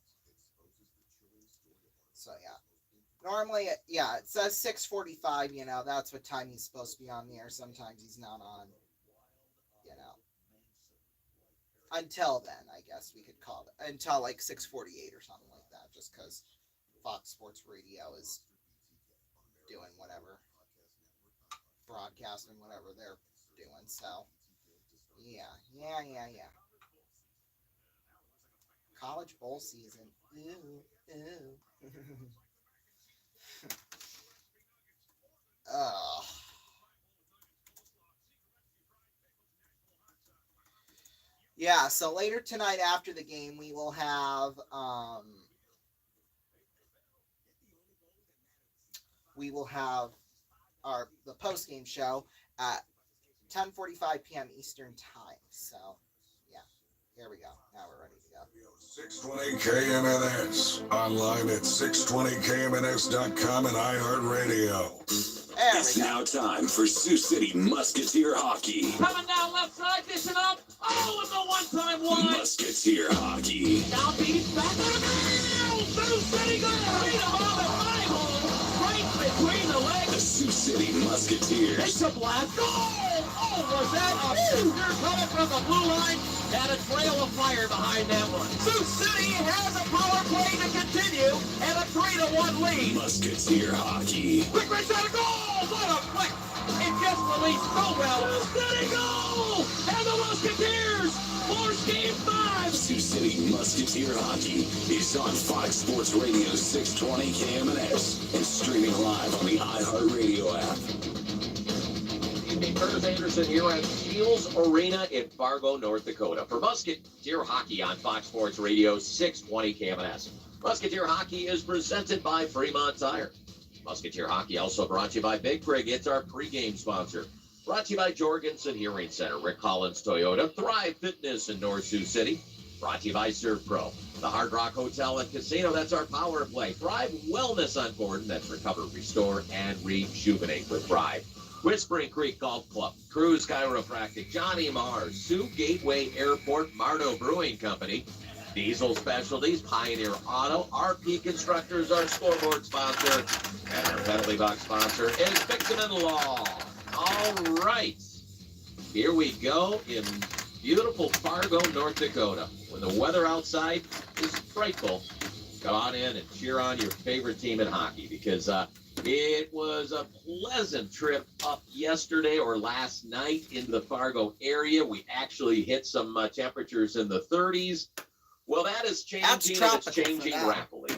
Speaker 1: So, yeah. Normally, yeah, it says 6:45, you know, that's what time he's supposed to be on the air. Sometimes he's not on, you know. Until then, I guess we could call it. Until like 6:48 or something like that, just because Fox Sports Radio is doing whatever, broadcasting whatever they're doing. So, yeah. College bowl season. Ooh. Ugh. Yeah, so later tonight after the game, we will have the post game show at 10:45 p.m. Eastern time. So, yeah, here we go. Now we're ready to go.
Speaker 20: 620 KMNS. Online at 620KMNS.com and iHeartRadio.
Speaker 4: It's now time for Sioux City Musketeer Hockey.
Speaker 9: Coming down left side, dishing up. Oh, with the one-time wide.
Speaker 4: Musketeer Hockey.
Speaker 9: Now beats back to the goal. Sioux City got to beat them all at my hole. Right between the legs.
Speaker 4: The Sioux City Musketeers.
Speaker 9: It's a blast. Goal! Oh, was that a shooter coming from the blue line? And a trail of fire behind that one. Sioux City has a power play to continue and a 3-1 lead.
Speaker 4: Musketeer Hockey.
Speaker 9: Quick race out of goal! What a flick! It just released so well. Sioux City goal! And the Musketeers force game 5.
Speaker 4: Sioux City Musketeer Hockey is on Fox Sports Radio 620 KMNS and streaming live on the iHeartRadio app.
Speaker 5: Curtis Anderson here at Shields Arena in Fargo, North Dakota for Musketeer Hockey on Fox Sports Radio 620 KMNS. Musketeer Hockey is presented by Fremont Tire. Musketeer Hockey also brought to you by Big Frig. It's our pregame sponsor. Brought to you by Jorgensen Hearing Center, Rick Collins Toyota, Thrive Fitness in North Sioux City. Brought to you by Serve Pro, the Hard Rock Hotel and Casino. That's our power play. Thrive Wellness on Gordon. That's recover, restore, and rejuvenate with Thrive. Whispering Creek Golf Club, Cruise Chiropractic, Johnny Mars, Sioux Gateway Airport, Mardo Brewing Company, Diesel Specialties, Pioneer Auto, RP Constructors, our scoreboard sponsor, and our penalty box sponsor is Fixin' Law. All right, here we go in beautiful Fargo, North Dakota. When the weather outside is frightful, go on in and cheer on your favorite team in hockey because it was a pleasant trip up yesterday or last night into the Fargo area. We actually hit some temperatures in the 30s. Well, that is changing. It's changing rapidly.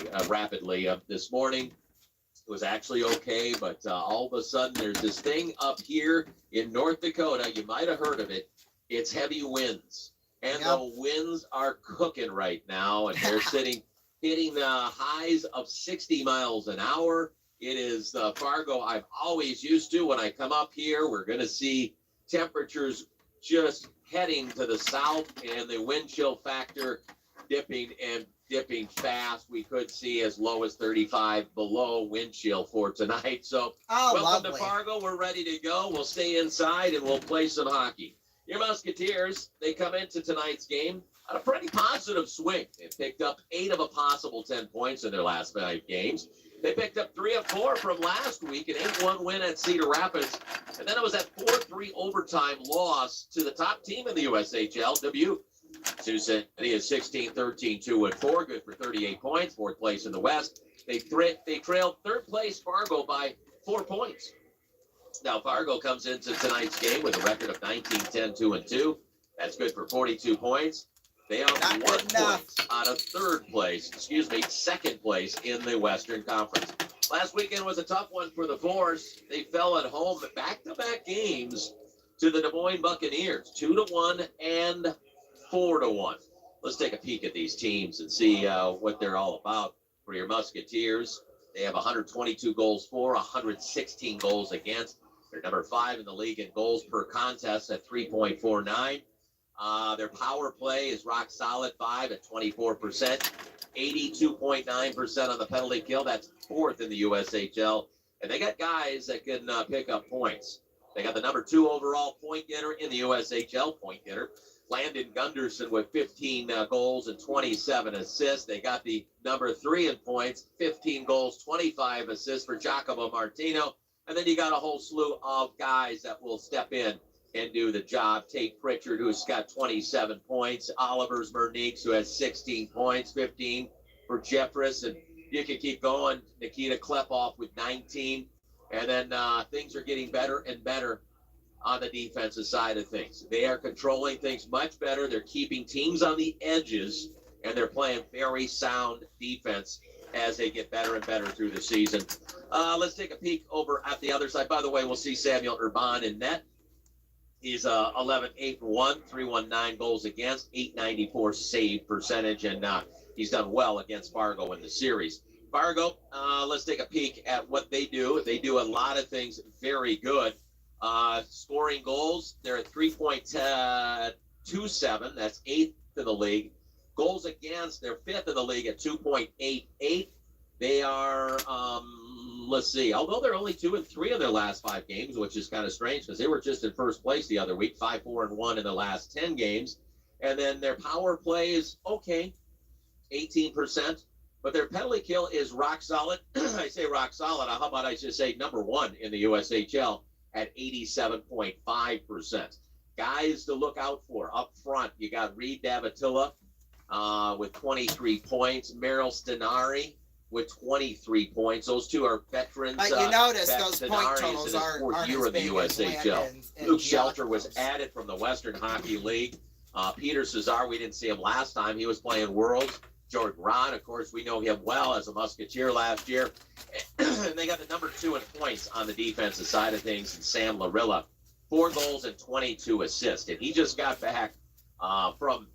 Speaker 5: This morning, it was actually okay, but all of a sudden, there's this thing up here in North Dakota. You might have heard of it. It's heavy winds, and the winds are cooking right now, and they're hitting highs of 60 miles an hour. It is Fargo I'm always used to when I come up here. We're going to see temperatures just heading to the south and the wind chill factor dipping fast. We could see as low as 35 below wind chill for tonight. So welcome to Fargo. We're ready to go. We'll stay inside and we'll play some hockey. Your Musketeers, they come into tonight's game on a pretty positive swing. They picked up 8 of a possible 10 points in their last 5 games. They picked up 3 of 4 from last week, an 8-1 win at Cedar Rapids. And then it was that 4-3 overtime loss to the top team in the USHL, Dubuque. Sioux City is 16-13, 2-4, good for 38 points, 4th place in the West. They trailed 3rd place Fargo by 4 points. Now Fargo comes into tonight's game with a record of 19-10, 2-2. That's good for 42 points. They are 1 point out of 2nd place in the Western Conference. Last weekend was a tough one for the Force. They fell at home back-to-back games to the Des Moines Buccaneers, 2-1 and 4-1. Let's take a peek at these teams and see what they're all about. For your Musketeers, they have 122 goals for, 116 goals against. They're number 5 in the league in goals per contest at 3.49. Their power play is rock solid, 5 at 24%, 82.9% on the penalty kill. That's 4th in the USHL. And they got guys that can pick up points. They got the number 2 overall point getter in the USHL point getter, Landon Gunderson, with 15 goals and 27 assists. They got the number 3 in points, 15 goals, 25 assists for Giacomo Martino. And then you got a whole slew of guys that will step in and do the job. Tate Pritchard, who's got 27 points. Oliver Smerniks, who has 16 points, 15 for Jeffress. And you can keep going. Nikita Klepoff with 19. And then things are getting better and better on the defensive side of things. They are controlling things much better. They're keeping teams on the edges, and they're playing very sound defense as they get better and better through the season. Let's take a peek over at the other side. By the way, we'll see Samuel Urban in net. He's 11-8-1, 319 goals against, 894 save percentage, and he's done well against Fargo in the series. Fargo, let's take a peek at what they do. They do a lot of things very good. Scoring goals, they're at 3.27. That's 8th in the league. Goals against, they're 5th in the league at 2.88. They are, let's see, although they're only 2-3 in their last 5 games, which is kind of strange because they were just in first place the other week, 5-4-1 in the last 10 games. And then their power play is okay, 18%. But their penalty kill is rock solid. I say rock solid. How about I just say number 1 in the USHL at 87.5%. Guys to look out for up front. You got Reed Davatilla with 23 points. Merrill Stenari with 23 points. Those two are veterans.
Speaker 1: But you notice those
Speaker 5: Stenari
Speaker 1: point totals
Speaker 5: is in his
Speaker 1: aren't
Speaker 5: 4th year
Speaker 1: as
Speaker 5: in the
Speaker 1: big as
Speaker 5: USHL.
Speaker 1: Landon and
Speaker 5: Luke Shelter was
Speaker 1: Giacomo's.
Speaker 5: added from the Western Hockey League. Peter Cesar, we didn't see him last time. He was playing Worlds. Jordan Ron, of course, we know him well as a Musketeer last year. And they got the number 2 in points on the defensive side of things, and Sam Larilla, 4 goals and 22 assists. And he just got back from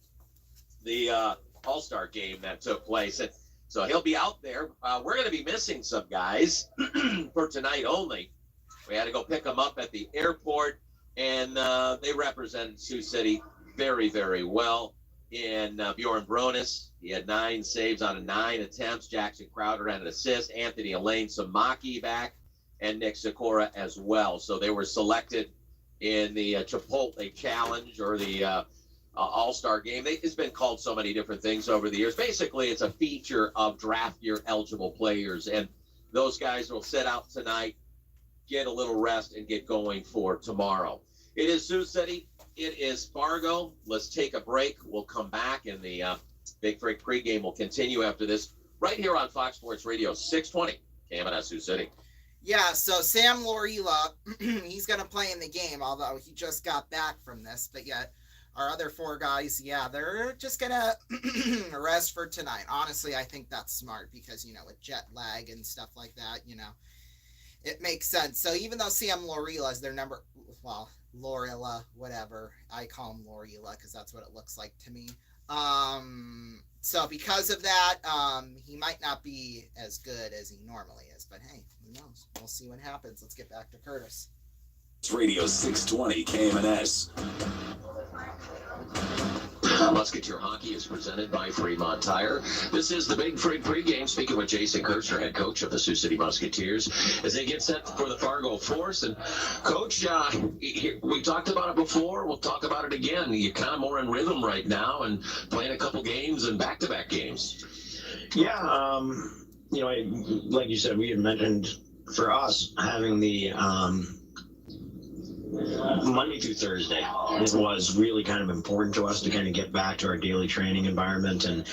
Speaker 5: the All-Star game that took place. And so he'll be out there. We're going to be missing some guys for tonight only. We had to go pick them up at the airport, and they represented Sioux City very, very well. In Bjorn Bronis, he had 9 saves out of 9 attempts. Jackson Crowder had an assist. Anthony Elaine Samaki back, and Nick Sikora as well. So they were selected in the Chipotle Challenge or the All-Star Game. It's been called so many different things over the years. Basically, it's a feature of draft year eligible players, and those guys will sit out tonight, get a little rest, and get going for tomorrow. It is Sioux City. It is Fargo. Let's take a break. We'll come back, and the Big Freak pregame will continue after this right here on Fox Sports Radio 620, KMNS Sioux City.
Speaker 1: Yeah, so Sam Lorila, he's going to play in the game, although he just got back from this. But yet, our other 4 guys, yeah, they're just going to rest for tonight. Honestly, I think that's smart because, you know, with jet lag and stuff like that, you know, it makes sense. So even though Sam Lorila is their number, well, Lorilla, whatever. I call him Lorilla because that's what it looks like to me. So because of that, he might not be as good as he normally is. But hey, who knows? We'll see what happens. Let's get back to Curtis.
Speaker 4: Radio 620 KMNS.
Speaker 5: Musketeer Hockey is presented by Fremont Tire. This is the Big Frig pregame. Speaking with Jason Kirschner, head coach of the Sioux City Musketeers, as they get set for the Fargo Force. And Coach, we talked about it before. We'll talk about it again. You're kind of more in rhythm right now and playing a couple games and back-to-back games.
Speaker 6: Yeah, you know, like you said, we had mentioned for us having the Monday through Thursday, it was really kind of important to us to kind of get back to our daily training environment and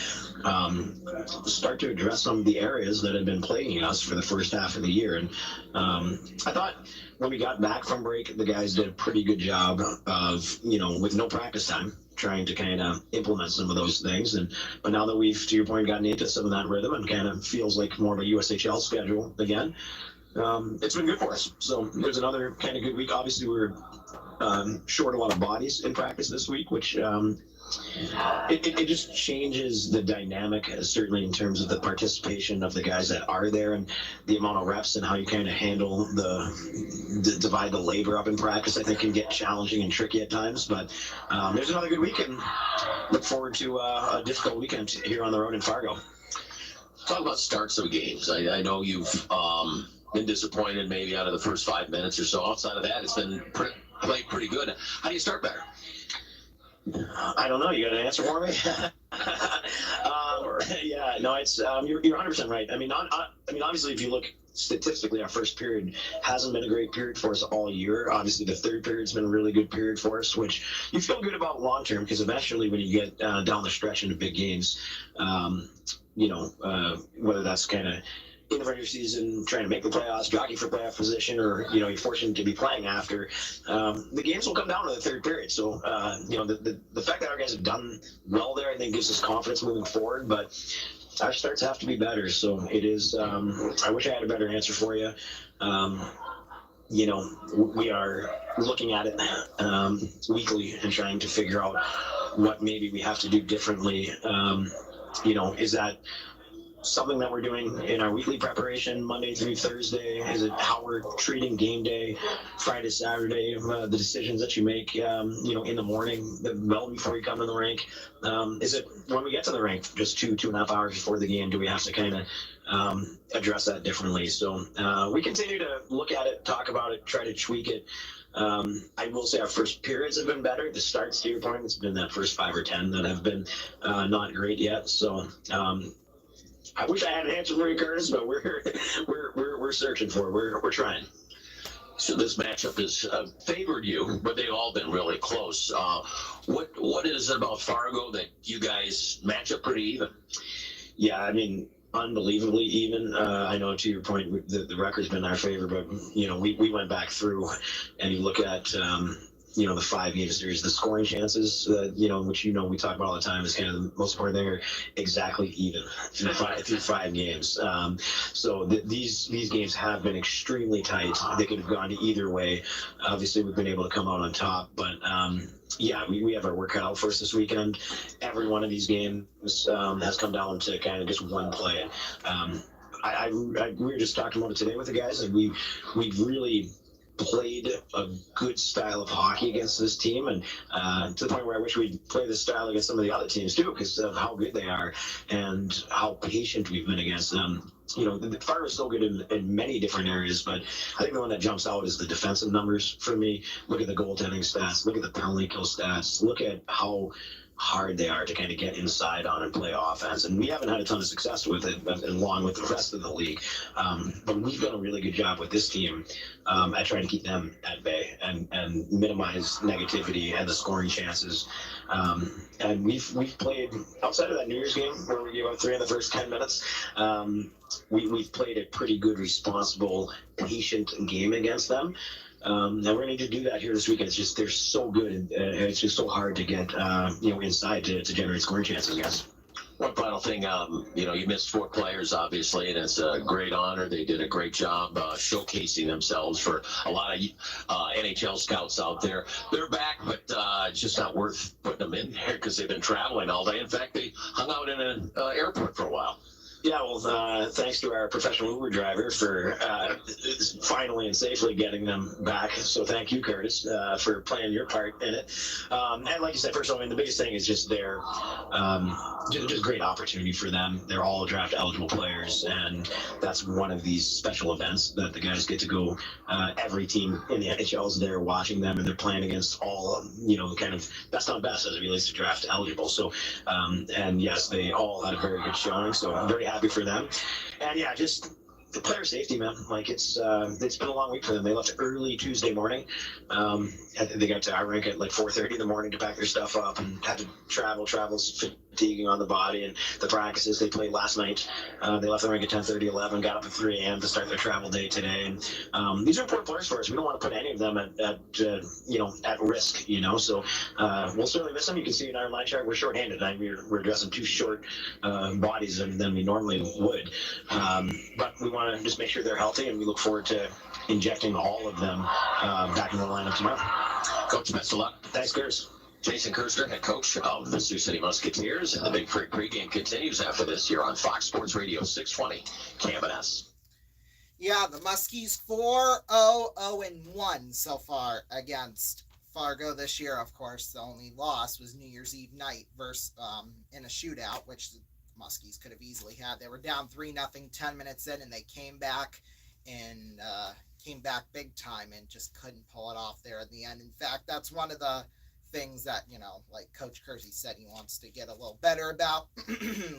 Speaker 6: start to address some of the areas that had been plaguing us for the first half of the year. And I thought when we got back from break, the guys did a pretty good job of, you know, with no practice time, trying to kind of implement some of those things. But now that we've, to your point, gotten into some of that rhythm and kind of feels like more of a USHL schedule again, it's been good for us. So there's another kind of good week. Obviously, we're short a lot of bodies in practice this week, which it just changes the dynamic, certainly in terms of the participation of the guys that are there and the amount of reps and how you kind of handle the divide the labor up in practice. I think can get challenging and tricky at times, but there's another good weekend. Look forward to a difficult weekend here on the road in Fargo.
Speaker 5: Talk about starts of games. I know you've been disappointed maybe out of the first 5 minutes or so. Outside of that, it's been played pretty good. How do you start better?
Speaker 6: I don't know. You got an answer for me?
Speaker 5: or?
Speaker 6: Yeah, no, it's you're 100% right. I mean, obviously, if you look statistically, our first period hasn't been a great period for us all year. Obviously, the third period's been a really good period for us, which you feel good about long term, because eventually, when you get down the stretch into big games, whether that's kind of in the regular season, trying to make the playoffs, jockey for playoff position, or you're fortunate to be playing after, the games will come down to the third period. So the fact that our guys have done well there, I think, gives us confidence moving forward. But our starts have to be better. So it is. I wish I had a better answer for you. We are looking at it weekly and trying to figure out what maybe we have to do differently. Is that something that we're doing in our weekly preparation, Monday through Thursday? Is it how we're treating game day, Friday, Saturday, the decisions that you make, in the morning, well before you come to the rink? Is it when we get to the rink, just 2.5 hours before the game, do we have to kind of address that differently? So we continue to look at it, talk about it, try to tweak it. I will say our first periods have been better. The starts, to your point, it's been that first 5 or 10 that have been not great yet. So I wish I had an answer for you, Curtis, but we're searching for it. We're trying.
Speaker 5: So this matchup has favored you, but they've all been really close. What is it about Fargo that you guys match up pretty even?
Speaker 6: Yeah, I mean, unbelievably even. I know, to your point, the record's been in our favor, but we went back through, and you look at the 5-game series, the scoring chances, which we talk about all the time, is kind of the most important thing, are exactly even through 5 games. So these games have been extremely tight. They could have gone either way. Obviously, we've been able to come out on top, but we have our work cut out for us this weekend. Every one of these games has come down to kind of just one play. We were just talking about it today with the guys, and we've really played a good style of hockey against this team, and to the point where I wish we'd play this style against some of the other teams too, because of how good they are and how patient we've been against them. The Fire is so good in many different areas, but I think the one that jumps out is the defensive numbers for me. Look at the goaltending stats, look at the penalty kill stats, look at how hard they are to kind of get inside on and play offense. And we haven't had a ton of success with it, along with the rest of the league. But we've done a really good job with this team at trying to keep them at bay and minimize negativity and the scoring chances. And we've played, outside of that New Year's game where we gave up 3 in the first 10 minutes, we've played a pretty good, responsible, patient game against them. And we're going to need to do that here this weekend. It's just, they're so good, and it's just so hard to get inside to generate scoring chances, guys.
Speaker 5: One final thing, you missed 4 players, obviously, and it's a great honor. They did a great job showcasing themselves for a lot of NHL scouts out there. They're back, but it's just not worth putting them in there because they've been traveling all day. In fact, they hung out in an airport for a while.
Speaker 6: Yeah, well, thanks to our professional Uber driver for finally and safely getting them back. So thank you, Curtis, for playing your part in it. And like you said, first of all, the biggest thing is just their just great opportunity for them. They're all draft eligible players, and that's one of these special events that the guys get to go. Every team in the NHL is there watching them, and they're playing against all, kind of best on best as it relates to draft eligible. So, and yes, they all had a very good showing. So I'm very happy for them. And yeah, just the player safety, man. Like it's been a long week for them. They left early Tuesday morning. They got to our rink at like 4:30 in the morning to pack their stuff up, and had to travel's fatiguing on the body. And the practices they played last night, they left the rink at 10:30, 11, got up at 3 a.m. to start their travel day today. And these are important players for us. We don't want to put any of them at risk, So we'll certainly miss them. You can see in our line chart, we're shorthanded. We're dressing 2 short bodies than we normally would. But we want to just make sure they're healthy, and we look forward to injecting all of them back in the lineup tomorrow.
Speaker 5: Coach, best of luck.
Speaker 6: Thanks, Curtis.
Speaker 5: Jason Kirschner, head coach of the Sioux City Musketeers, and the Big Freak pregame continues after this here on Fox Sports Radio 620 KMNS.
Speaker 1: Yeah, the Muskies 4-0-1 so far against Fargo this year. Of course, the only loss was New Year's Eve night versus in a shootout, which the Muskies could have easily had. They were down 3-0 10 minutes in, and they came back big time and just couldn't pull it off there at the end. In fact, that's one of the things that, like Coach Kersey said he wants to get a little better about.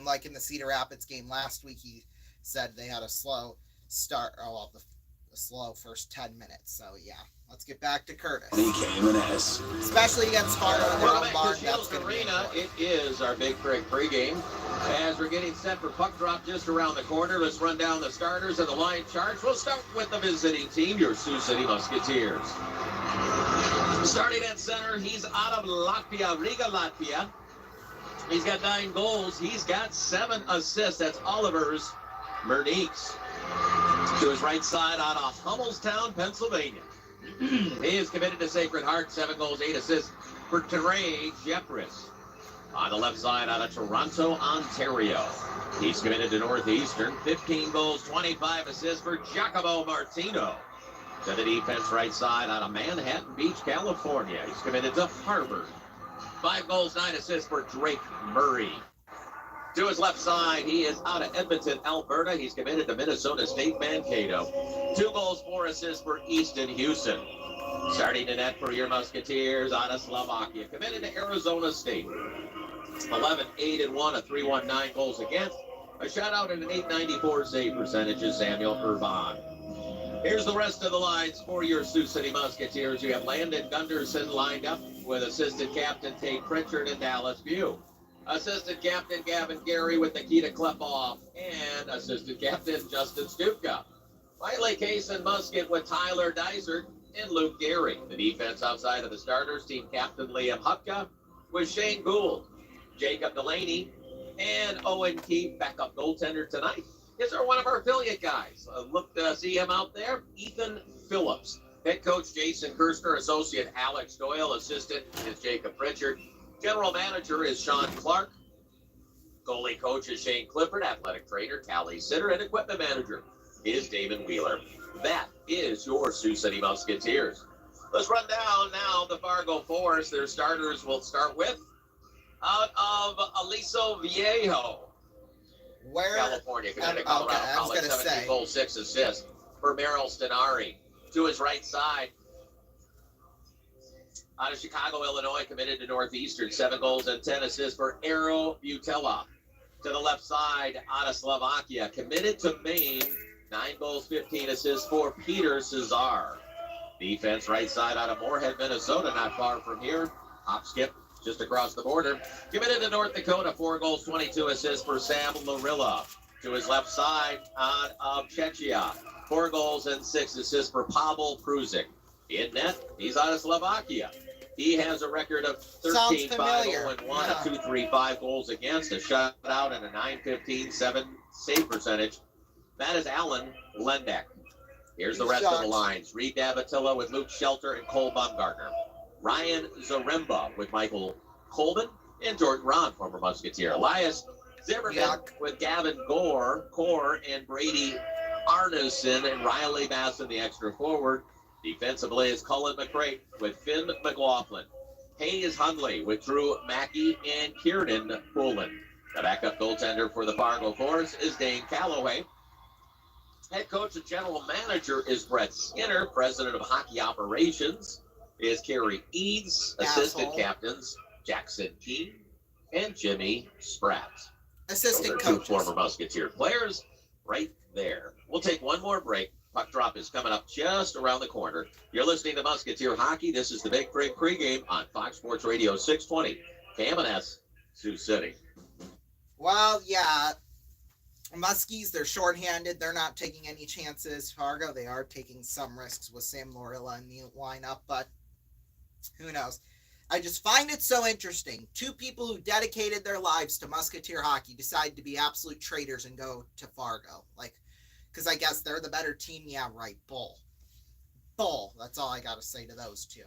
Speaker 1: Like in the Cedar Rapids game last week, he said they had a slow start, the slow first 10 minutes. So yeah, let's get back to Curtis.
Speaker 4: KMNS.
Speaker 1: Especially against Fargo in their
Speaker 5: Welcome
Speaker 1: own
Speaker 5: back
Speaker 1: barn.
Speaker 5: to
Speaker 1: That's
Speaker 5: Shields
Speaker 1: going to be
Speaker 5: Arena.
Speaker 1: important.
Speaker 5: It is our Big Frig pregame. As we're getting set for puck drop just around the corner, let's run down the starters and the line charge. We'll start with the visiting team, your Sioux City Musketeers. Starting at center, he's out of Latvia, Riga, Latvia. He's got 9 goals. He's got 7 assists. That's Oliver's Merniks. To his right side out of Hummelstown, Pennsylvania. He is committed to Sacred Heart, 7 goals, 8 assists for Teray Jeffress. On the left side out of Toronto, Ontario. He's committed to Northeastern, 15 goals, 25 assists for Giacomo Martino. To the defense right side out of Manhattan Beach, California. He's committed to Harvard. 5 goals, 9 assists for Drake Murray. To his left side, he is out of Edmonton, Alberta. He's committed to Minnesota State Mankato. 2 goals, 4 assists for Easton Houston. Starting to net for your Musketeers out of Slovakia. Committed to Arizona State. 11, 8, and 1, a 3.19 goals against. A shutout and an 894 save percentage is Samuel Urban. Here's the rest of the lines for your Sioux City Musketeers. You have Landon Gunderson lined up with assistant captain Tate Pritchard and Dallas View. Assistant captain Gavin Gary with Nikita Klepoff and assistant captain Justin Stupka. Finally, Case and Musket with Tyler Dysert and Luke Gary. The defense outside of the starters, team captain Liam Hupka with Shane Gould, Jacob Delaney, and Owen Keefe, backup goaltender tonight. Is one of our affiliate guys. Look to see him out there. Ethan Phillips. Head coach Jason Kirstner, associate Alex Doyle, assistant is Jacob Pritchard. General manager is Sean Clark. Goalie coach is Shane Clifford. Athletic trainer Callie Sitter. And equipment manager is Damon Wheeler. That is your Sioux City Musketeers. Let's run down now the Fargo Force. Their starters will start with out of Aliso Viejo.
Speaker 1: Where?
Speaker 5: California, Colorado College, 17 goals, 6 assists for Merrill Stenari. To his right side, out of Chicago, Illinois, committed to Northeastern, 7 goals and 10 assists for Aero Butella. To the left side, out of Slovakia, committed to Maine, 9 goals, 15 assists for Peter Cesar. Defense right side out of Moorhead, Minnesota, not far from here. Hop skip just across the border. Committed to North Dakota, 4 goals, 22 assists for Sam Larilla. To his left side, out of Czechia, 4 goals and 6 assists for Pavel Pruzik. In net, he's out of Slovakia. He has a record of 13, 5, 0, and 1, a 2.35 goals against, a shutout, and a 9.15, 7 save percentage. That is Alan Lendeck. Here's the rest of the lines. Reed Davatilla with Luke Shelter and Cole Baumgartner. Ryan Zaremba with Michael Coleman and Jordan Ron, former Musketeer. Elias Zimmerman with Gavin Core, and Brady Arneson and Riley Masson, the extra forward. Defensively is Cullen McCray with Finn McLaughlin. Hayes Hundley with Drew Mackey and Kiernan Pullen. The backup goaltender for the Fargo Force is Dane Calloway. Head coach and general manager is Brett Skinner. President of hockey operations is Kerry Eads. Assistant captains Jackson King and Jimmy Spratt.
Speaker 1: Assistant
Speaker 5: coaches. 2 former Musketeer players right there. We'll take one more break. Puck drop is coming up just around the corner. You're listening to Musketeer Hockey. This is the Big Frig pregame on Fox Sports Radio 620. KMNS, Sioux City.
Speaker 1: Well, yeah. Muskies, they're shorthanded. They're not taking any chances. Fargo, they are taking some risks with Sam Lorilla in the lineup, but who knows? I just find it so interesting. 2 people who dedicated their lives to Musketeer hockey decide to be absolute traitors and go to Fargo. Because I guess they're the better team. Yeah, right. Bull. That's all I got to say to those 2.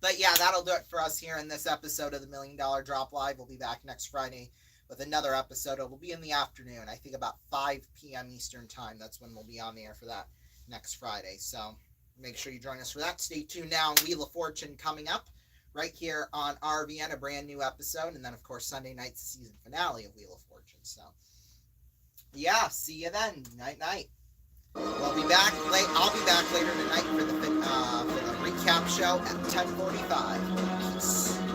Speaker 1: But yeah, that'll do it for us here in this episode of the $1 Million Drop Live. We'll be back next Friday with another episode. It will be in the afternoon. I think about 5 p.m. Eastern time. That's when we'll be on the air for that next Friday. So make sure you join us for that. Stay tuned now. Wheel of Fortune coming up right here on RVN, a brand new episode. And then, of course, Sunday night's the season finale of Wheel of Fortune. So yeah, see you then. Night, night. I'll be back later tonight for the recap show at 10:45. Peace.